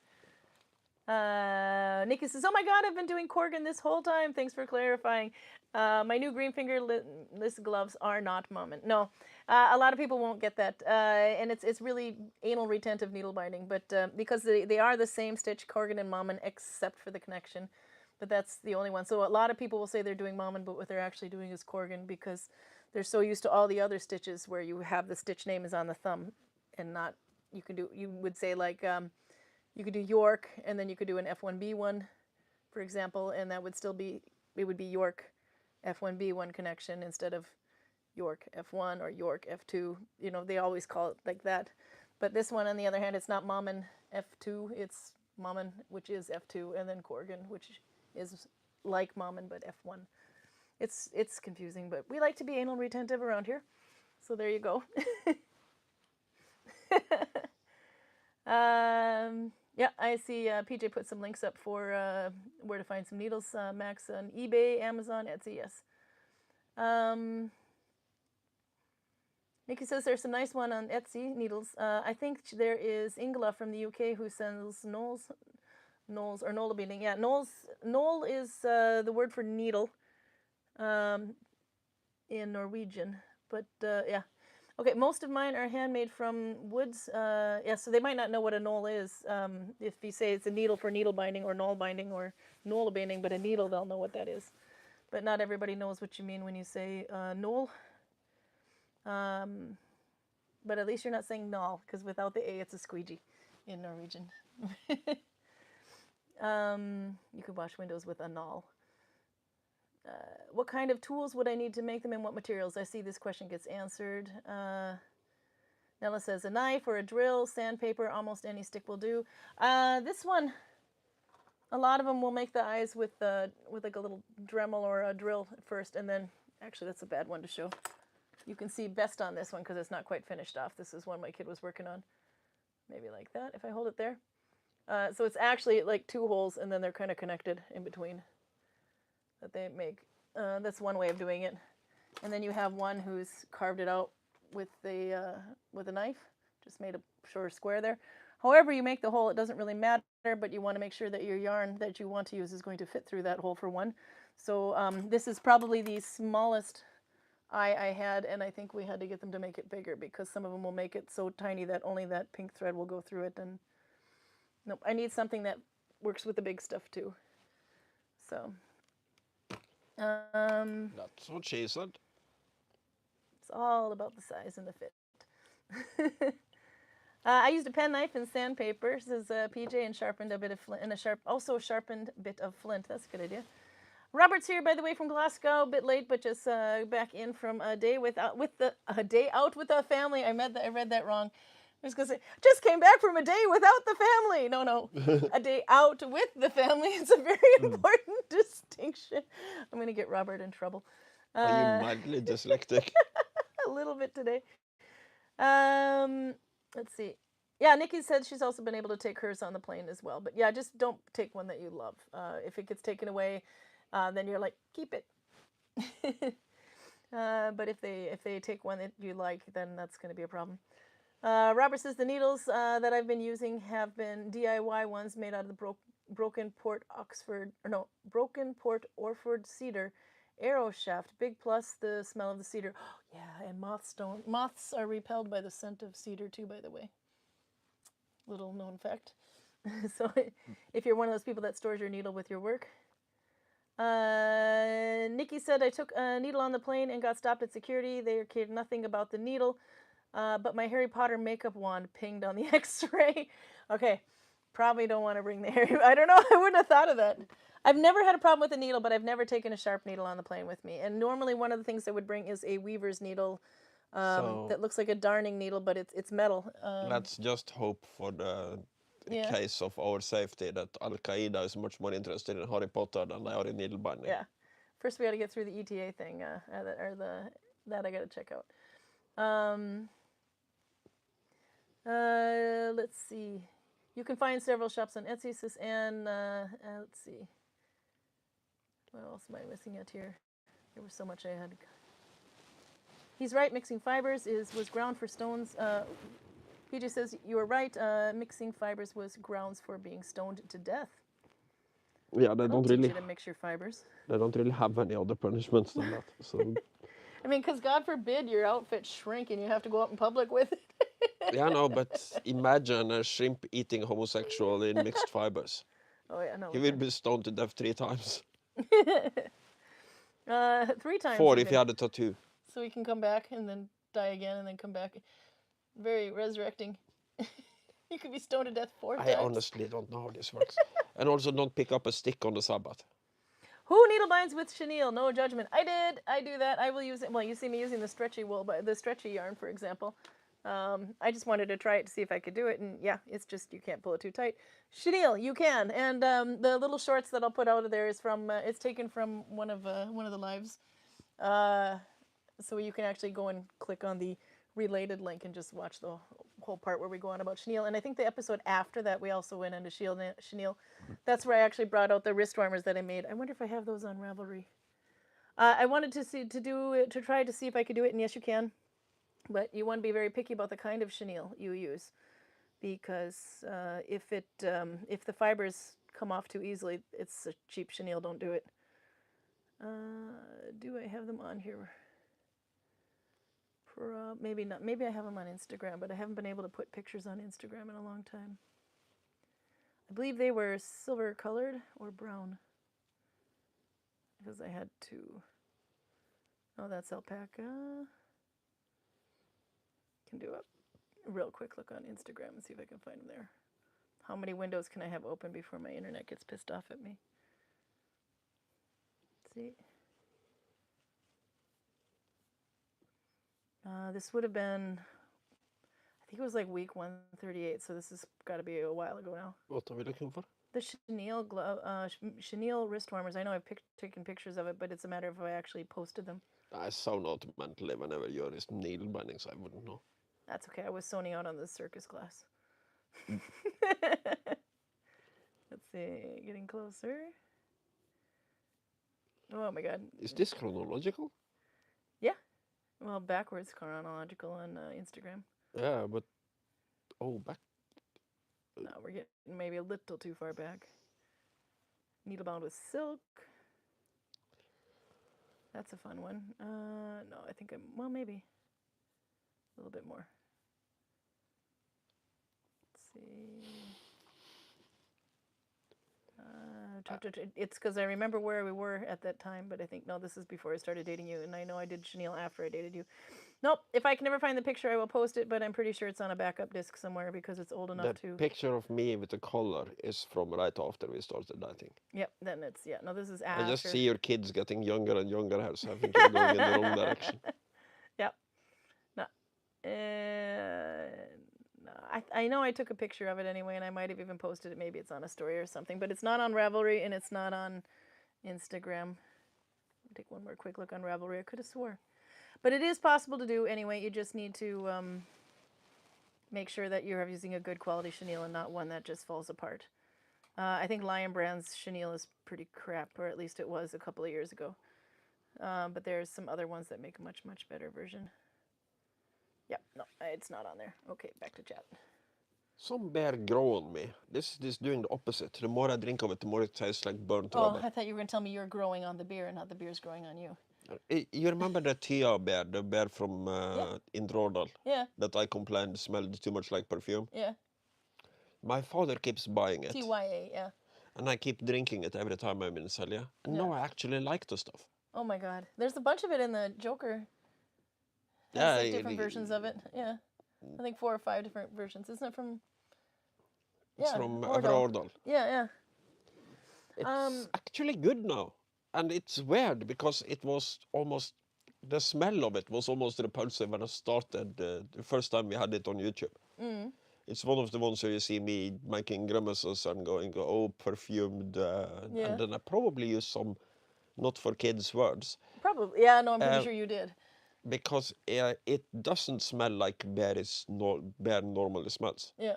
Nikki says, "Oh my God, I've been doing Corgan this whole time. Thanks for clarifying. My new green finger list gloves are not Mommin." No, a lot of people won't get that, and it's really anal retentive needle binding, but because they are the same stitch, Corgan and Mommin, except for the connection. But that's the only one. So a lot of people will say they're doing Mommin, but what they're actually doing is Corgan because they're so used to all the other stitches where you have the stitch name is on the thumb, and not you would say like. You could do York, and then you could do an F1B one, for example, and that would still be, it would be York F1B1 connection instead of York F1 or York F2. You know, they always call it like that. But this one, on the other hand, it's not Mommin F2, it's Mommin, which is F2, and then Corgan, which is like Mommin, but F1. It's confusing, but we like to be anal retentive around here. So there you go. Yeah, I see PJ put some links up for where to find some needles. Max on eBay, Amazon, Etsy, yes. Nikki says there's some nice one on Etsy, needles. I think there is Ingela from the UK who sells knolls or Nalbinding. Yeah, knoll is the word for needle in Norwegian. But yeah. Okay, most of mine are handmade from woods. Yeah, so they might not know what a knoll is. If you say it's a needle for needle binding or knoll binding or knoll binding, but a needle, they'll know what that is. But not everybody knows what you mean when you say knoll. But at least you're not saying knoll, because without the A, it's a squeegee in Norwegian. You could wash windows with a knoll. What kind of tools would I need to make them and what materials? I see this question gets answered. Nella says a knife or a drill, sandpaper, almost any stick will do. This one, a lot of them will make the eyes with like a little Dremel or a drill first, and then, actually that's a bad one to show. You can see best on this one because it's not quite finished off. This is one my kid was working on. Maybe like that, if I hold it there. So it's actually like two holes, and then they're kind of connected in between that they make. That's one way of doing it. And then you have one who's carved it out with a knife, just made a short square there. However you make the hole, it doesn't really matter, but you want to make sure that your yarn that you want to use is going to fit through that hole for one. So this is probably the smallest eye I had, and I think we had to get them to make it bigger because some of them will make it so tiny that only that pink thread will go through it. And nope, I need something that works with the big stuff too. So that's what she said. It's all about the size and the fit. I used a pen knife and sandpaper, says PJ, and sharpened a bit of flint, and also sharpened bit of flint. That's a good idea. Robert's here, by the way, from Glasgow. A bit late, but just back in from a day out with the family. I read that wrong. I was gonna say, just came back from a day without the family. No, a day out with the family. It's a very important distinction. I'm gonna get Robert in trouble. Are you mildly dyslexic? A little bit today. Let's see. Yeah, Nikki said she's also been able to take hers on the plane as well. But yeah, just don't take one that you love. If it gets taken away, then you're like, keep it. But if they take one that you like, then that's going to be a problem. Robert says the needles that I've been using have been DIY ones made out of the Broken Port Orford cedar arrow shaft. Big plus the smell of the cedar. Oh, yeah, and moths are repelled by the scent of cedar too, by the way. Little known fact. So if you're one of those people that stores your needle with your work. Nikki said I took a needle on the plane and got stopped at security. They cared nothing about the needle. But my Harry Potter makeup wand pinged on the x-ray. Okay, probably don't want to bring the Harry... I don't know, I wouldn't have thought of that. I've never had a problem with a needle, but I've never taken a sharp needle on the plane with me. And normally one of the things I would bring is a weaver's needle that looks like a darning needle, but it's metal. Let's just hope for the case of our safety that Al-Qaeda is much more interested in Harry Potter than they are in needle binding. Yeah. First we got to get through the ETA thing, that I got to check out. Let's see. You can find several shops on Etsy, and let's see. What else am I missing out here? There was so much I had. He's right. Mixing fibers was ground for stones. PJ says you were right. Mixing fibers was grounds for being stoned to death. Yeah, they don't really teach you to mix your fibers. They don't really have any other punishments than that. So. I mean, because God forbid your outfit shrink and you have to go out in public with it. Yeah, no, but imagine a shrimp-eating homosexual in mixed fibers. Oh yeah, no. He will be stoned to death 3 times. 3 times. 4 if he had a tattoo. So he can come back and then die again and then come back. Very resurrecting. You could be stoned to death 4 times. I honestly don't know how this works. And also don't pick up a stick on the Sabbath. Who needle binds with chenille? No judgment. I did. I do that. I will use it. Well, you see me using the stretchy wool, the stretchy yarn, for example. I just wanted to try it to see if I could do it, and yeah, it's just you can't pull it too tight. Chenille, you can, and the little shorts that I'll put out of there is from. It's taken from one of the lives, so you can actually go and click on the related link and just watch the whole part where we go on about chenille. And I think the episode after that we also went into chenille. That's where I actually brought out the wrist warmers that I made. I wonder if I have those on Ravelry. I wanted to try to see if I could do it, and yes, you can. But you want to be very picky about the kind of chenille you use, because if the fibers come off too easily, it's a cheap chenille. Don't do it. Do I have them on here? Maybe not. Maybe I have them on Instagram, but I haven't been able to put pictures on Instagram in a long time. I believe they were silver colored or brown, because I had to. Oh, that's alpaca. Can do a real quick look on Instagram and see if I can find them there. How many windows can I have open before my internet gets pissed off at me? Let's see. This would have been, I think it was like week 138, so this has got to be a while ago now. What are we looking for? The chenille wrist warmers. I know I've taken pictures of it, but it's a matter of if I actually posted them. I zone out mentally whenever you're this needle binding, so I wouldn't know. That's okay. I was zoning out on the circus class. Let's see. Getting closer. Oh my God. Is this chronological? Yeah. Well, backwards chronological on Instagram. Yeah, but... Oh, back... No, we're getting maybe a little too far back. Needle bound with silk. That's a fun one. No, I think well, maybe. A little bit more. Let's see. It's because I remember where we were at that time, but I think, no, this is before I started dating you, and I know I did chenille after I dated you. Nope, if I can never find the picture, I will post it, but I'm pretty sure it's on a backup disc somewhere because it's old enough to... The picture of me with the collar is from right after we started dating. Yep, then it's, yeah, no, this is after. I just see your kids getting younger and younger here, so I think you're going in the wrong direction. Yep. No. No, I know I took a picture of it anyway, and I might have even posted it. Maybe it's on a story or something, but it's not on Ravelry, and it's not on Instagram. I'll take one more quick look on Ravelry. I could have swore. But it is possible to do anyway. You just need to make sure that you're using a good quality chenille and not one that just falls apart. I think Lion Brand's chenille is pretty crap, or at least it was a couple of years ago. But there's some other ones that make a much, much better version. Yep, no, it's not on there. Okay, back to chat. Some beer grow on me. This is doing the opposite. The more I drink of it, the more it tastes like burnt rubber. Oh, I thought you were going to tell me you're growing on the beer and not the beer's growing on you. You remember the Tia beer, the beer from in Rådal? Yeah. That I complained smelled too much like perfume? Yeah. My father keeps buying it. TYA, yeah. And I keep drinking it every time I'm in Selje. And now I actually like the stuff. Oh my God. There's a bunch of it in the Joker. Yeah. Like different versions of it. Yeah. I think 4 or 5 different versions. Isn't it from... It's from Rådal. Yeah, yeah. It's actually good now. And it's weird because it was almost... The smell of it was almost repulsive when I started the first time we had it on YouTube. Mm. It's one of the ones where you see me making grimaces and going, oh, perfumed. And then I probably use some not for kids words. Probably. Yeah, no, I'm pretty sure you did. Because it doesn't smell like beer normally smells. Yeah.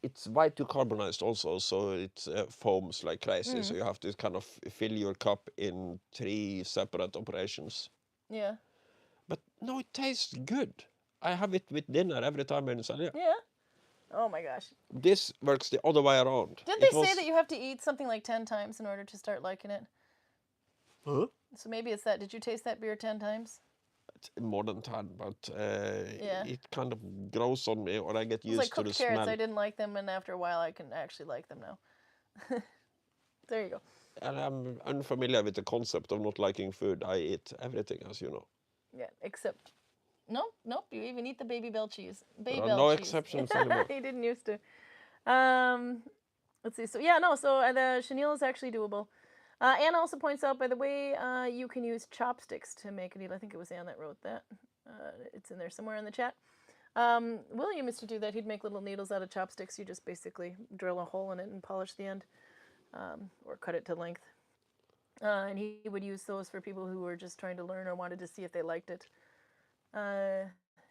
It's Y2 also, so it foams like crazy. So you have to kind of fill your cup in 3 separate operations. Yeah. But No, it tastes good. I have it with dinner every time in Selje. Yeah. Oh my gosh. This works the other way around. Didn't they say that you have to eat something like 10 times in order to start liking it? Huh? So maybe it's that. Did you taste that beer 10 times? It's more than 10, but Yeah. it kind of grows on me, or I get used like to the cooked carrots. smell. I didn't like them, and after a while, I can actually like them now. There you go. And I'm unfamiliar with the concept of not liking food. I eat everything, as you know. Yeah, except... Nope, you even eat the Baby Bell cheese. There are no exceptions anymore. He didn't used to. Let's see. So, the chenille is actually doable. Anne also points out, by the way, you can use chopsticks to make a needle. I think it was Anne that wrote that. It's in there somewhere in the chat. William used to do that. He'd make little needles out of chopsticks. You just basically drill a hole in it and polish the end, or cut it to length. And he would use those for people who were just trying to learn or wanted to see if they liked it.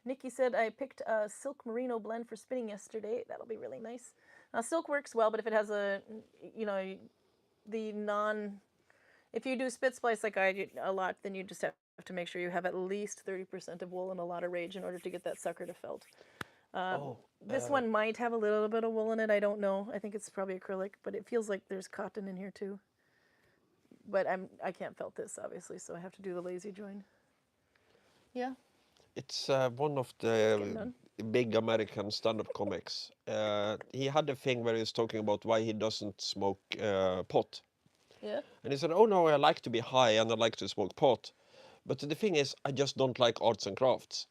Nikki said, I picked a silk merino blend for spinning yesterday. That'll be really nice. Silk works well, but if it has if you do spit splice like I do a lot, then you just have to make sure you have at least 30% of wool and a lot of rage in order to get that sucker to felt. This one might have a little bit of wool in it. I don't know. I think it's probably acrylic, but it feels like there's cotton in here too. But I can't felt this, obviously, so I have to do the lazy join. Yeah. It's one of the big American stand-up comics. He had a thing where he was talking about why he doesn't smoke pot. Yeah. And he said, oh no, I like to be high and I like to smoke pot. But the thing is, I just don't like arts and crafts.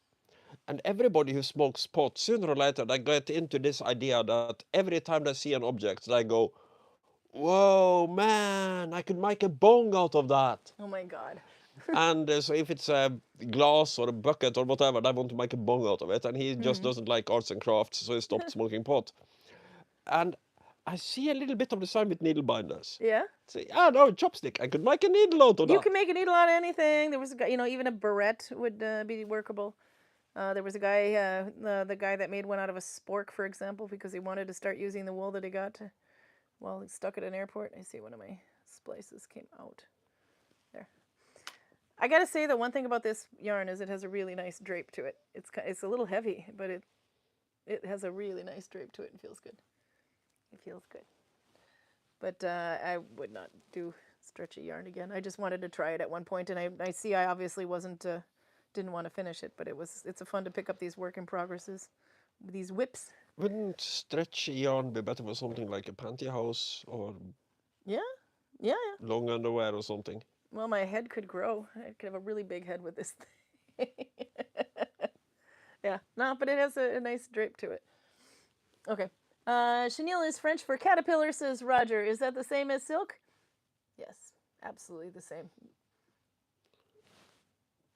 And everybody who smokes pot, sooner or later, they get into this idea that every time they see an object, they go, whoa, man, I could make a bong out of that. Oh my God. And so if it's a glass or a bucket or whatever, they want to make a bong out of it. And he just doesn't like arts and crafts, so he stopped smoking pot. And I see a little bit of the same with needle binders. Yeah? See, no, chopstick. I could make a needle out of that. You can make a needle out of anything. There was a guy, even a barrette would be workable. There was a guy, the guy that made one out of a spork, for example, because he wanted to start using the wool that he got while he's stuck at an airport. I see one of my splices came out. There. I gotta say that one thing about this yarn is it has a really nice drape to it. It's a little heavy, but it has a really nice drape to it and feels good. It feels good. But I would not do stretchy yarn again. I just wanted to try it at one point, and I see I obviously didn't want to finish it, but it's fun to pick up these work in progresses, these whips. Wouldn't stretchy yarn be better for something like a pantyhose or long underwear or something? Well, my head could grow. I could have a really big head with this thing. Yeah, no, but it has a nice drape to it. Okay. Chenille is French for caterpillar, says Roger. Is that the same as silk? Yes, absolutely the same.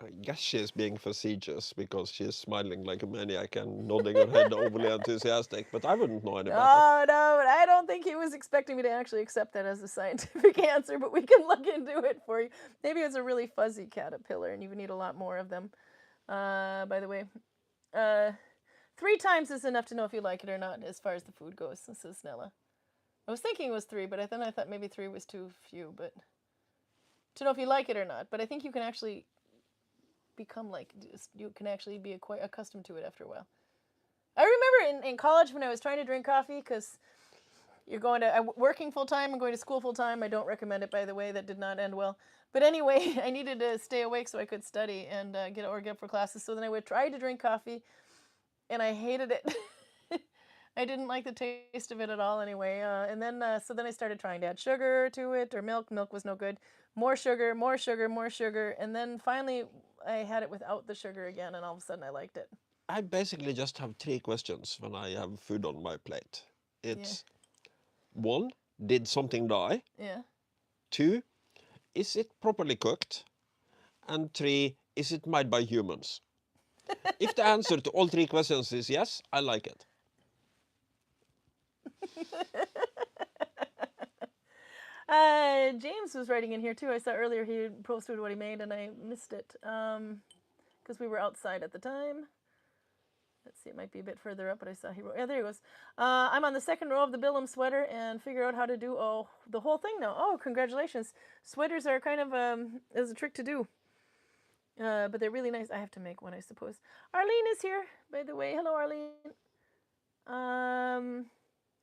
I guess she's being facetious because she's smiling like a maniac and nodding her head overly enthusiastic, but I wouldn't know any better. Oh, no, but I don't think he was expecting me to actually accept that as a scientific answer, but we can look into it for you. Maybe it's a really fuzzy caterpillar and you would need a lot more of them. By the way, 3 times is enough to know if you like it or not as far as the food goes, says Snella. I was thinking it was 3, but then I thought maybe 3 was too few, but to know if you like it or not. But I think you can actually you can actually be quite accustomed to it after a while. I remember in college when I was trying to drink coffee, because you're working full-time and going to school full-time. I don't recommend it, by the way. That did not end well. But anyway, I needed to stay awake so I could study and get up for classes. So then I would try to drink coffee, and I hated it. I didn't like the taste of it at all anyway. And then I started trying to add sugar to it, or milk. Milk was no good. More sugar, more sugar, more sugar. And then finally I had it without the sugar again, and all of a sudden I liked it. I basically just have 3 questions when I have food on my plate. It's 1, did something die? Yeah. 2, is it properly cooked? And 3, is it made by humans? If the answer to all 3 questions is yes, I like it. James was writing in here too. I saw earlier he posted what he made and I missed it because we were outside at the time. Let's see, it might be a bit further up, but I saw he wrote. Yeah, there he goes. I'm on the 2nd row of the Billum sweater and figure out how to do the whole thing now. Oh, congratulations! Sweaters are kind of is a trick to do. But they're really nice. I have to make one, I suppose. Arlene is here, by the way. Hello, Arlene.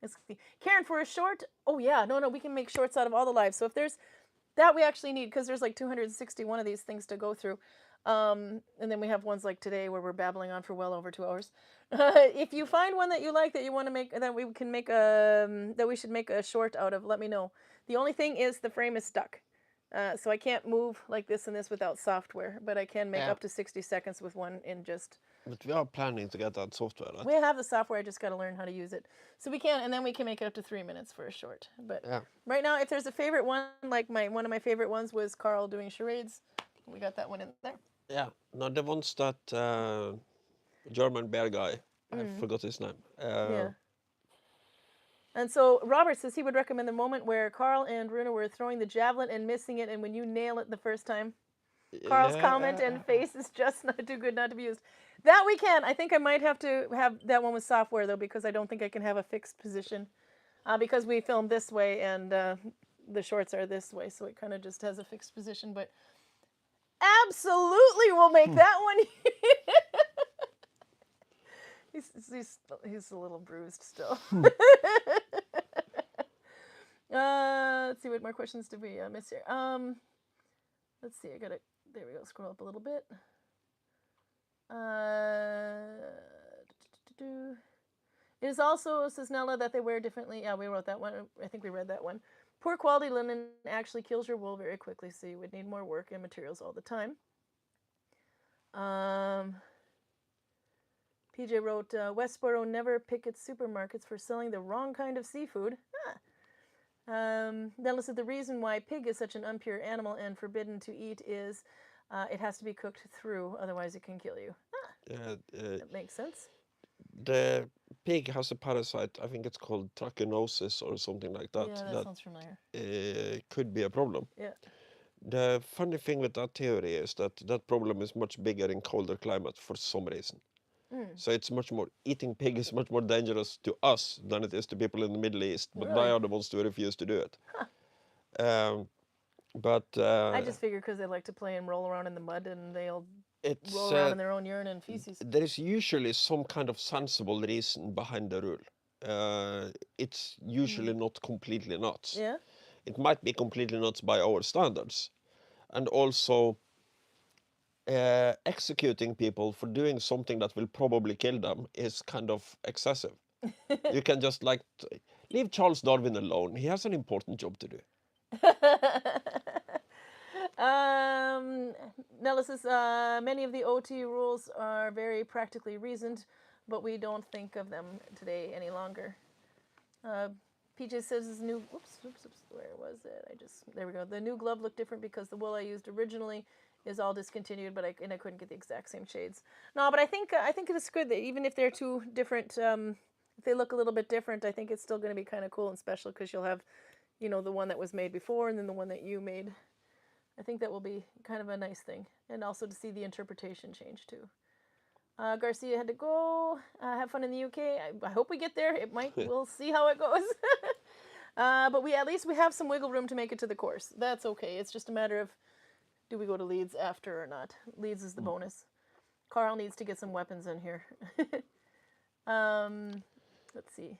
Let's see. Karin, for a short. Oh yeah, no, we can make shorts out of all the lives. So if there's that, we actually need, because there's like 261 of these things to go through. And then we have ones like today where we're babbling on for well over 2 hours. If you find one that you like that you want to make, that we can make that we should make a short out of, let me know. The only thing is the frame is stuck. So I can't move like this and this without software, but I can make up to 60 seconds with one in just... But we are planning to get that software, right? We have the software, I just got to learn how to use it. So we can, and then we can make it up to 3 minutes for a short. But right now, if there's a favorite one, like one of my favorite ones was Karl doing charades. We got that one in there. Yeah, no, the ones that German bear guy, I forgot his name. Yeah. And so Robert says he would recommend the moment where Karl and Runa were throwing the javelin and missing it, and when you nail it the first time. Karl's comment and face is just not too good not to be used. That we can. I think I might have to have that one with software, though, because I don't think I can have a fixed position. Because we film this way and the shorts are this way, so it kind of just has a fixed position. But absolutely we'll make that one. He's a little bruised still. Let's see, what more questions did we miss here? Let's see, there we go, scroll up a little bit. It is also, says Nella, that they wear differently. Yeah, we wrote that one. I think we read that one. Poor quality linen actually kills your wool very quickly, so you would need more work and materials all the time. PJ wrote, Westboro never pickets supermarkets for selling the wrong kind of seafood. Nella said the reason why pig is such an impure animal and forbidden to eat is it has to be cooked through, otherwise it can kill you. That makes sense. The pig has a parasite, I think it's called trichinosis or something like that. Yeah, that sounds familiar. Could be a problem. Yeah. The funny thing with that theory is that that problem is much bigger in colder climate for some reason. So it's much more, eating pig is much more dangerous to us than it is to people in the Middle East, but they are the ones who refuse to do it. But I just figure because they like to play and roll around in the mud and they'll roll around in their own urine and feces. There is usually some kind of sensible reason behind the rule. It's usually not completely nuts. Yeah. It might be completely nuts by our standards. And also executing people for doing something that will probably kill them is kind of excessive. You can just leave Charles Darwin alone. He has an important job to do. Nella says, many of the OT rules are very practically reasoned, but we don't think of them today any longer. PJ says his new, where was it? There we go. The new glove looked different because the wool I used originally is all discontinued, but I couldn't get the exact same shades. No, but I think it's good that even if they're two different, if they look a little bit different, I think it's still going to be kind of cool and special because you'll have, the one that was made before and then the one that you made. I think that will be kind of a nice thing, and also to see the interpretation change too. Garcia had to go. Have fun in the UK. I hope we get there. It might. We'll see how it goes. But at least we have some wiggle room to make it to the course. That's okay. It's just a matter of, do we go to Leeds after or not? Leeds is the bonus. Karl needs to get some weapons in here. Let's see.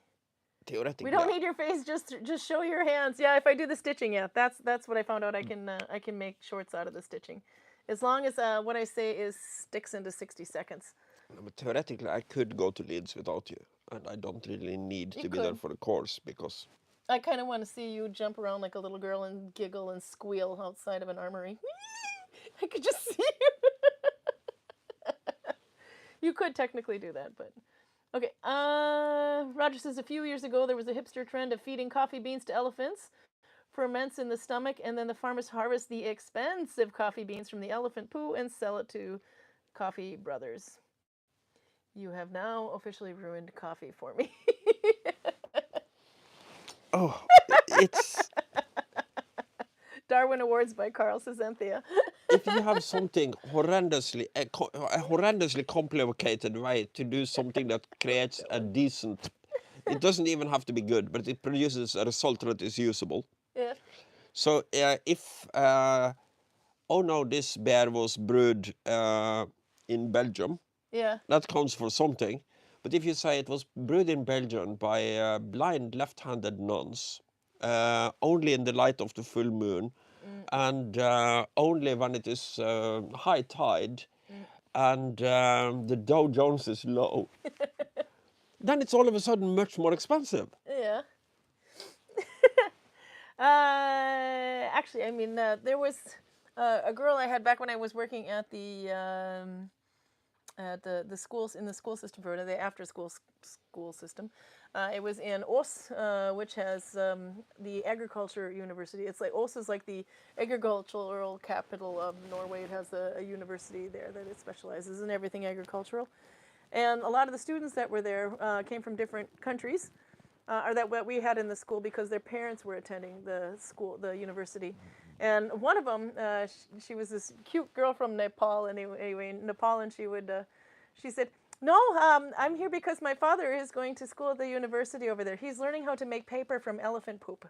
We don't need your face. Just show your hands. Yeah, if I do the stitching, yeah, that's what I found out. I can make shorts out of the stitching, as long as what I say sticks into 60 seconds. But theoretically, I could go to Leeds without you, and I don't really need to be there for the course because I kind of want to see you jump around like a little girl and giggle and squeal outside of an armory. I could just see you. You could technically do that, but okay. Roger says a few years ago there was a hipster trend of feeding coffee beans to elephants, ferments in the stomach, and then the farmers harvest the expensive coffee beans from the elephant poo and sell it to coffee brothers. You have now officially ruined coffee for me. Oh, it's Darwin Awards by Karl, says Anthea. If you have something a horrendously complicated way to do something that creates a decent, it doesn't even have to be good, but it produces a result that is usable. Yeah. So if oh no, this beer was brewed in Belgium. Yeah. That counts for something. But if you say it was brewed in Belgium by blind left-handed nuns, only in the light of the full moon, and only when it is high tide, and the Dow Jones is low, then it's all of a sudden much more expensive. Yeah. Actually, I mean, there was a girl I had back when I was working at the schools, in the school system for the after school system. It was in Ås, which has the agriculture university. It's like Ås is like the agricultural capital of Norway. It has a university there that it specializes in everything agricultural. And a lot of the students that were there came from different countries, or that what we had in the school, because their parents were attending the school, the university. And one of them, she was this cute girl from Nepal. Anyway, in Nepal, and she said, "No, I'm here because my father is going to school at the university over there. He's learning how to make paper from elephant poop."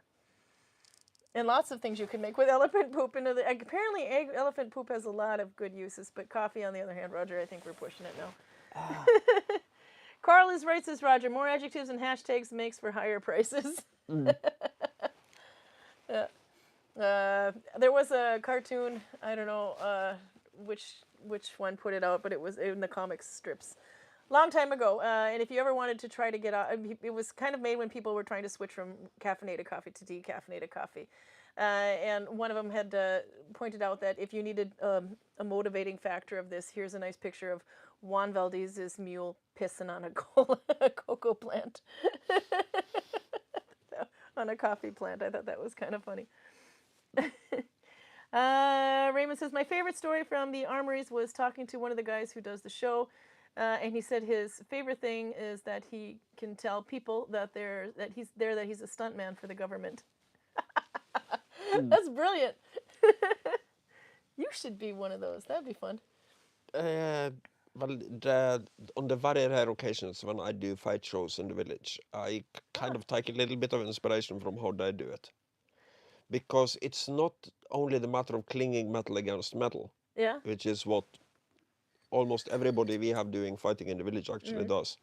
And lots of things you can make with elephant poop. And apparently, elephant poop has a lot of good uses. But coffee, on the other hand, Roger, I think we're pushing it now. Karl is right, says Roger. More adjectives and hashtags makes for higher prices. There was a cartoon, I don't know which one put it out, but it was in the comic strips. Long time ago, and if you ever wanted to try to get out, it was kind of made when people were trying to switch from caffeinated coffee to decaffeinated coffee. And one of them had pointed out that if you needed a motivating factor of this, here's a nice picture of Juan Valdez's mule pissing on a cocoa plant. On a coffee plant. I thought that was kind of funny. Raymond says, my favorite story from the armories was talking to one of the guys who does the show. And he said his favorite thing is that he can tell people that he's a stuntman for the government. That's brilliant. You should be one of those. That'd be fun. Well, on the very rare occasions when I do fight shows in the village, I kind of take a little bit of inspiration from how they do it. Because it's not only the matter of clinging metal against metal, which is what almost everybody we have doing fighting in the village actually does.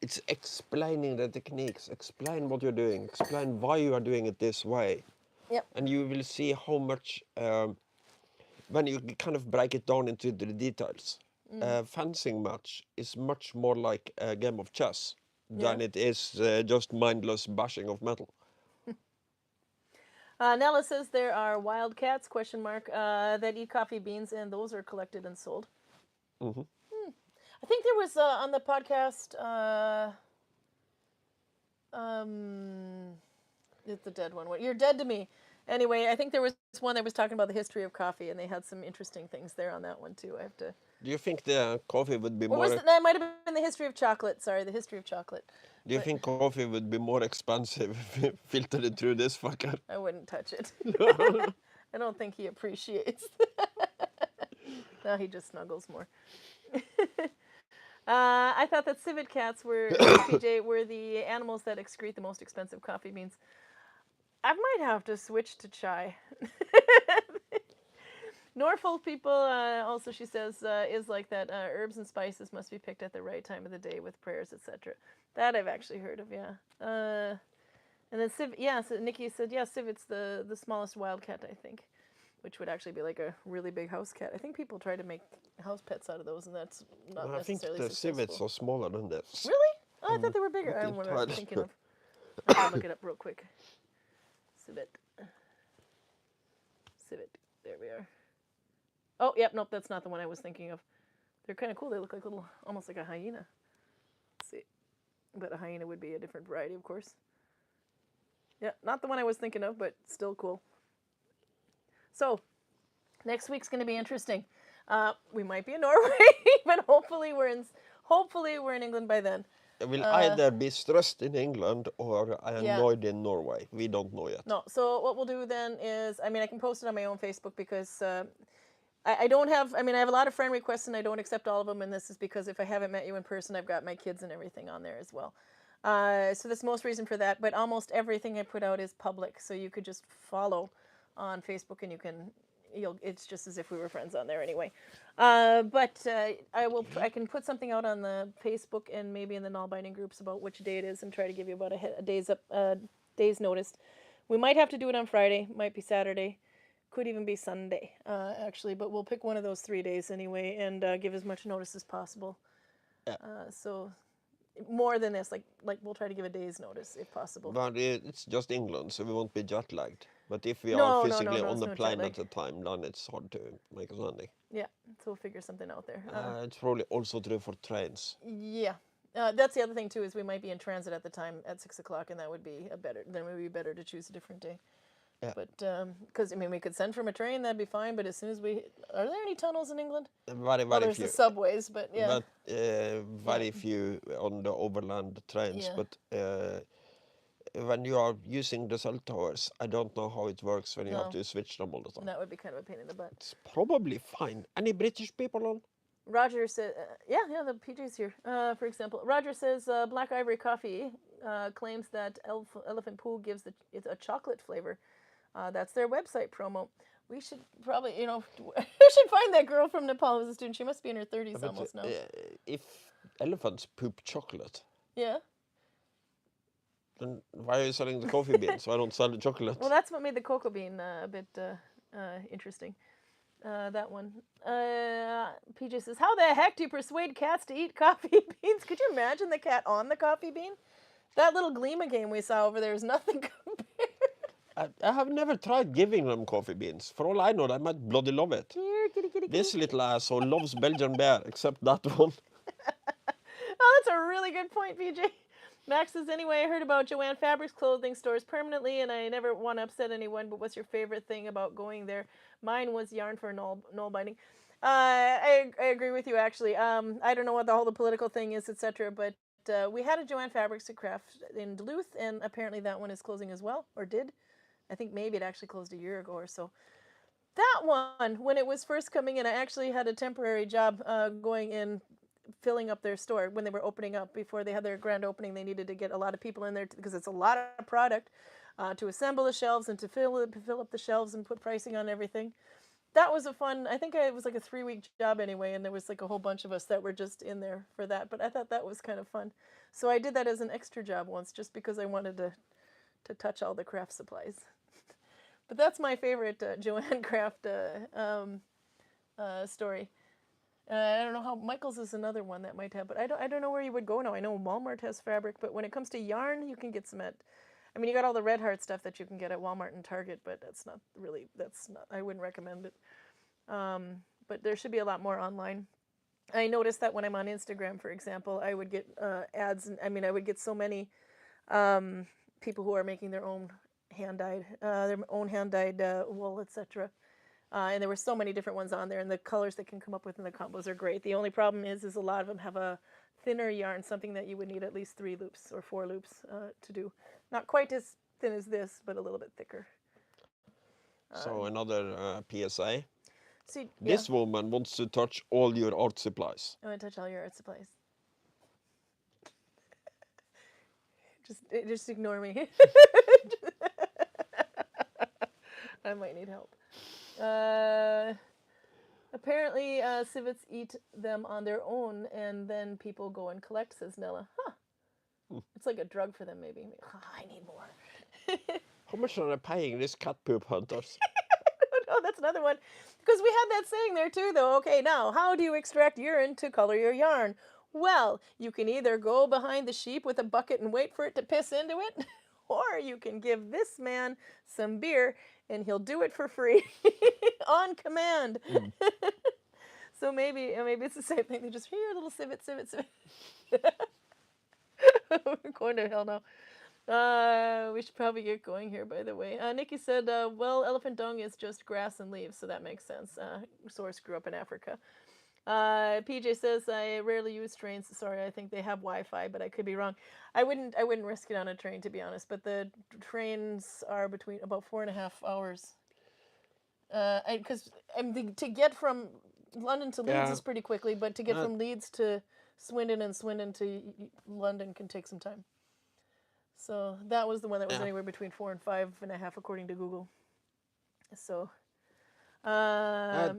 It's explaining the techniques, explain what you're doing, explain why you are doing it this way. Yep. And you will see how much, when you kind of break it down into the details, fencing match is much more like a game of chess than it is just mindless bashing of metal. Nella says there are wildcats, that eat coffee beans, and those are collected and sold. Mm-hmm. I think there was on the podcast, it's the dead one. You're dead to me. Anyway, I think there was one that was talking about the history of coffee, and they had some interesting things there on that one too. I have to. Do you think the coffee would be more? That might have been the history of chocolate. Sorry, the history of chocolate. Do you think coffee would be more expensive if you filtered it through this fucker? I wouldn't touch it. I don't think he appreciates. No, he just snuggles more. I thought that civet cats were PJ were the animals that excrete the most expensive coffee beans. I might have to switch to chai. Norfolk people, also she says, is like that. Herbs and spices must be picked at the right time of the day with prayers, etc. That I've actually heard of, yeah. And then so Nikki said, yeah, civet's the smallest wild cat, I think, which would actually be like a really big house cat. I think people try to make house pets out of those, and that's not necessarily successful. I think the civets are smaller than this. Really? Oh, I thought they were bigger. I don't know what I'm thinking of. I'll look it up real quick. Civet. There we are. Oh, yep, nope, that's not the one I was thinking of. They're kind of cool. They look like almost like a hyena. Let's see. But a hyena would be a different variety, of course. Yeah, not the one I was thinking of, but still cool. So, next week's going to be interesting. We might be in Norway, but hopefully we're in England by then. It will either be stressed in England or annoyed in Norway. We don't know yet. No, so what we'll do then is, I can post it on my own Facebook because I don't have, I have a lot of friend requests and I don't accept all of them, and this is because if I haven't met you in person, I've got my kids and everything on there as well. So that's the most reason for that, but almost everything I put out is public, so you could just follow on Facebook and you can it's just as if we were friends on there anyway. But I can put something out on the Facebook and maybe in the Nalbinding groups about which day it is and try to give you about a day's notice. We might have to do it on Friday, might be Saturday, could even be Sunday, actually, but we'll pick one of those 3 days anyway and give as much notice as possible. Yeah. So more than this, like we'll try to give a day's notice if possible. But it's just England, so we won't be jet lagged. But if we are physically on the plane at the time, then it's hard to make a landing. Yeah, so we'll figure something out there. It's probably also true for trains. Yeah, that's the other thing too, is we might be in transit at the time at 6 o'clock, and that would be better to choose a different day. Yeah. But because I mean, we could send from a train, that'd be fine. But as soon as are there any tunnels in England? Very there's few. The subways, but yeah. But very few on the overland trains. Yeah. But when you are using the cell towers, I don't know how it works when you have to switch them all the time. That would be kind of a pain in the butt. It's probably fine. Any British people on? Roger said, the PJ's here. For example, Roger says Black Ivory Coffee claims that Elephant Pool gives it's a chocolate flavor. That's their website promo. We should probably, we should find that girl from Nepal who's a student. She must be in her 30s almost now. If elephants poop chocolate, yeah, then why are you selling the coffee beans? Why don't sell the chocolate? Well, that's what made the cocoa bean a bit interesting. That one. PJ says, how the heck do you persuade cats to eat coffee beans? Could you imagine the cat on the coffee bean? That little Gleema game we saw over there is nothing compared. I have never tried giving them coffee beans. For all I know, they might bloody love it. Here, kitty. This little asshole loves Belgian bear, except that one. Oh, that's a really good point, PJ. Max says, anyway, I heard about Joanne Fabrics clothing stores permanently, and I never want to upset anyone, but what's your favorite thing about going there? Mine was yarn for null binding. I agree with you, actually. I don't know what the political thing is, etc., but we had a Joanne Fabrics to Craft in Duluth, and apparently that one is closing as well, or did. I think maybe it actually closed a year ago or so. That one, when it was first coming in, I actually had a temporary job going in, filling up their store when they were opening up. Before they had their grand opening, they needed to get a lot of people in there because it's a lot of product to assemble the shelves and to fill up the shelves and put pricing on everything. That was a fun, I think it was like a 3-week job anyway, and there was like a whole bunch of us that were just in there for that, but I thought that was kind of fun. So I did that as an extra job once just because I wanted to touch all the craft supplies. But that's my favorite Joanne Craft story. I don't know how Michael's is another one that might have, but I don't know where you would go now. I know Walmart has fabric, but when it comes to yarn, you can get some at. I mean, you got all the Red Heart stuff that you can get at Walmart and Target, but I wouldn't recommend it. But there should be a lot more online. I noticed that when I'm on Instagram, for example, I would get ads, and I would get so many people who are making their own hand-dyed wool, etc. And there were so many different ones on there, and the colors that can come up with in the combos are great. The only problem is a lot of them have a thinner yarn, something that you would need at least 3 loops or 4 loops to do. Not quite as thin as this, but a little bit thicker. So another PSA. See, this woman wants to touch all your art supplies. I want to touch all your art supplies. Just ignore me. I might need help. Apparently, civets eat them on their own, and then people go and collect, says Nella. Huh. It's like a drug for them, maybe. Oh, I need more. How much are they paying these cat poop hunters? Oh, that's another one. Because we had that saying there, too, though. Okay, now, how do you extract urine to color your yarn? Well, you can either go behind the sheep with a bucket and wait for it to piss into it, or you can give this man some beer and he'll do it for free on command. So maybe it's the same thing. They just, here, little civet. We're going to hell now. We should probably get going here, by the way. Nikki said, well, elephant dung is just grass and leaves, so that makes sense. Source grew up in Africa. PJ says, I rarely use trains. Sorry, I think they have Wi-Fi, but I could be wrong. I wouldn't risk it on a train, to be honest, but the trains are between about 4.5 hours. Because to get from London to Leeds is pretty quickly, but to get from Leeds to Swindon and Swindon to London can take some time. So that was the one that was anywhere between 4 and 5.5, according to Google. So I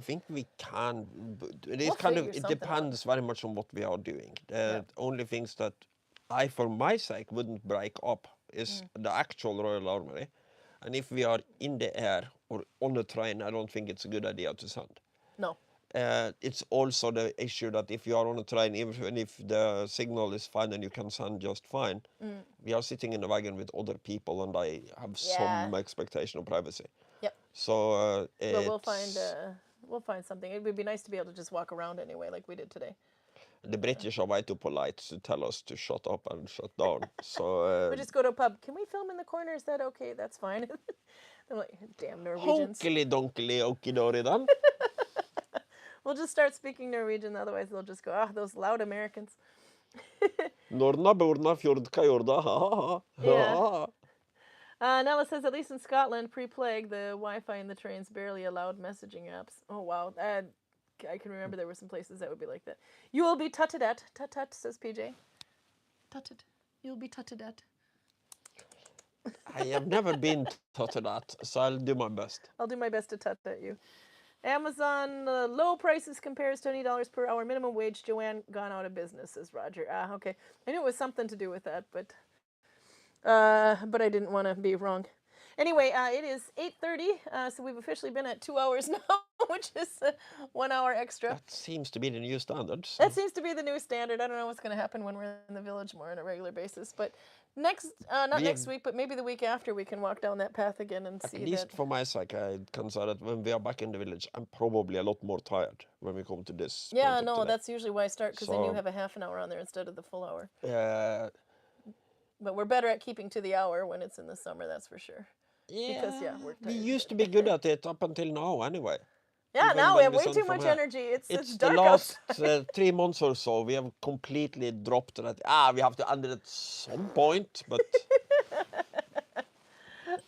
think we can. It depends very much on what we are doing. The only things that I, for my sake, wouldn't break up is the actual Royal Armoury. And if we are in the air or on a train, I don't think it's a good idea to send. No. It's also the issue that if you are on a train, even if the signal is fine and you can send just fine, we are sitting in a wagon with other people and I have some expectation of privacy. Yep. So we'll find something. It would be nice to be able to just walk around anyway, like we did today. The British are way too polite to tell us to shut up and shut down. So we just go to a pub. Can we film in the corner? Is that okay? That's fine. I'm like, damn Norwegians. Honkily donkily okidori then. We'll just start speaking Norwegian, otherwise they'll just go, those loud Americans. Norna borna fjordka jorda. Yeah. Nella says, at least in Scotland, pre-plague, the Wi-Fi in the trains barely allowed messaging apps. Oh, wow. I can remember there were some places that would be like that. You will be tutted at. Tut-tut, says PJ. Tutted. You'll be tutted at. I have never been tutted at, so I'll do my best. I'll do my best to tut at you. Amazon low prices compares to $20 per hour minimum wage. Joanne gone out of business, says Roger. Okay. I knew it was something to do with that, but I didn't want to be wrong. Anyway, it is 8:30, so we've officially been at 2 hours now, which is 1 hour extra. That seems to be the new standard. So. That seems to be the new standard. I don't know what's going to happen when we're in the village more on a regular basis, but next week, but maybe the week after, we can walk down that path again and see that. At least for my sake, I can say that when we are back in the village, I'm probably a lot more tired when we come to this. Yeah, no, that's usually why I start, because then you have a half an hour on there instead of the full hour. But we're better at keeping to the hour when it's in the summer, that's for sure. Yeah, because, we're tired. We used to be good at it up until now anyway. Yeah, now we have way too much energy. It's dark the last 3 months or so, we have completely dropped that. We have to end it at some point, but...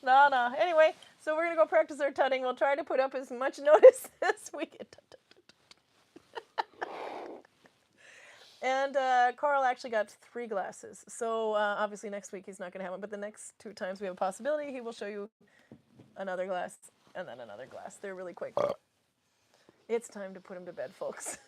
No. Anyway, so we're going to go practice our tutting. We'll try to put up as much notice as we can. And Karl actually got 3 glasses. So obviously next week he's not going to have one. But the next 2 times we have a possibility, he will show you another glass and then another glass. They're really quite cool. It's time to put him to bed, folks.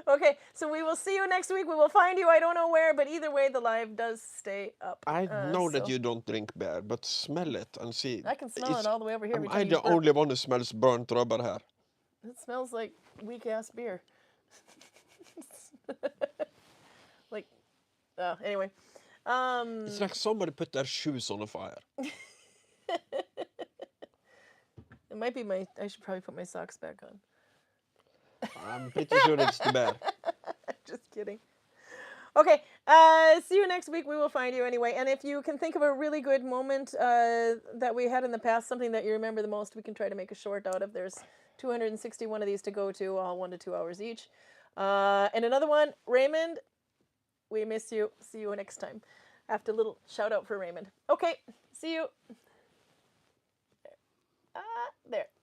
Okay, so we will see you next week. We will find you. I don't know where, but either way, the live does stay up. I know that you don't drink beer, but smell it and see. I can smell it all the way over here. Am I the only one who smells burnt rubber here? It smells like weak-ass beer. Like, anyway. It's like somebody put their shoes on a fire. It might be I should probably put my socks back on. I'm pretty sure it's the bear. Just kidding. Okay, see you next week. We will find you anyway. And if you can think of a really good moment that we had in the past, something that you remember the most, we can try to make a short out of. There's 261 of these to go to, all 1 to 2 hours each. And another one, Raymond, we miss you. See you next time. After a little shout out for Raymond. Okay, see you. There.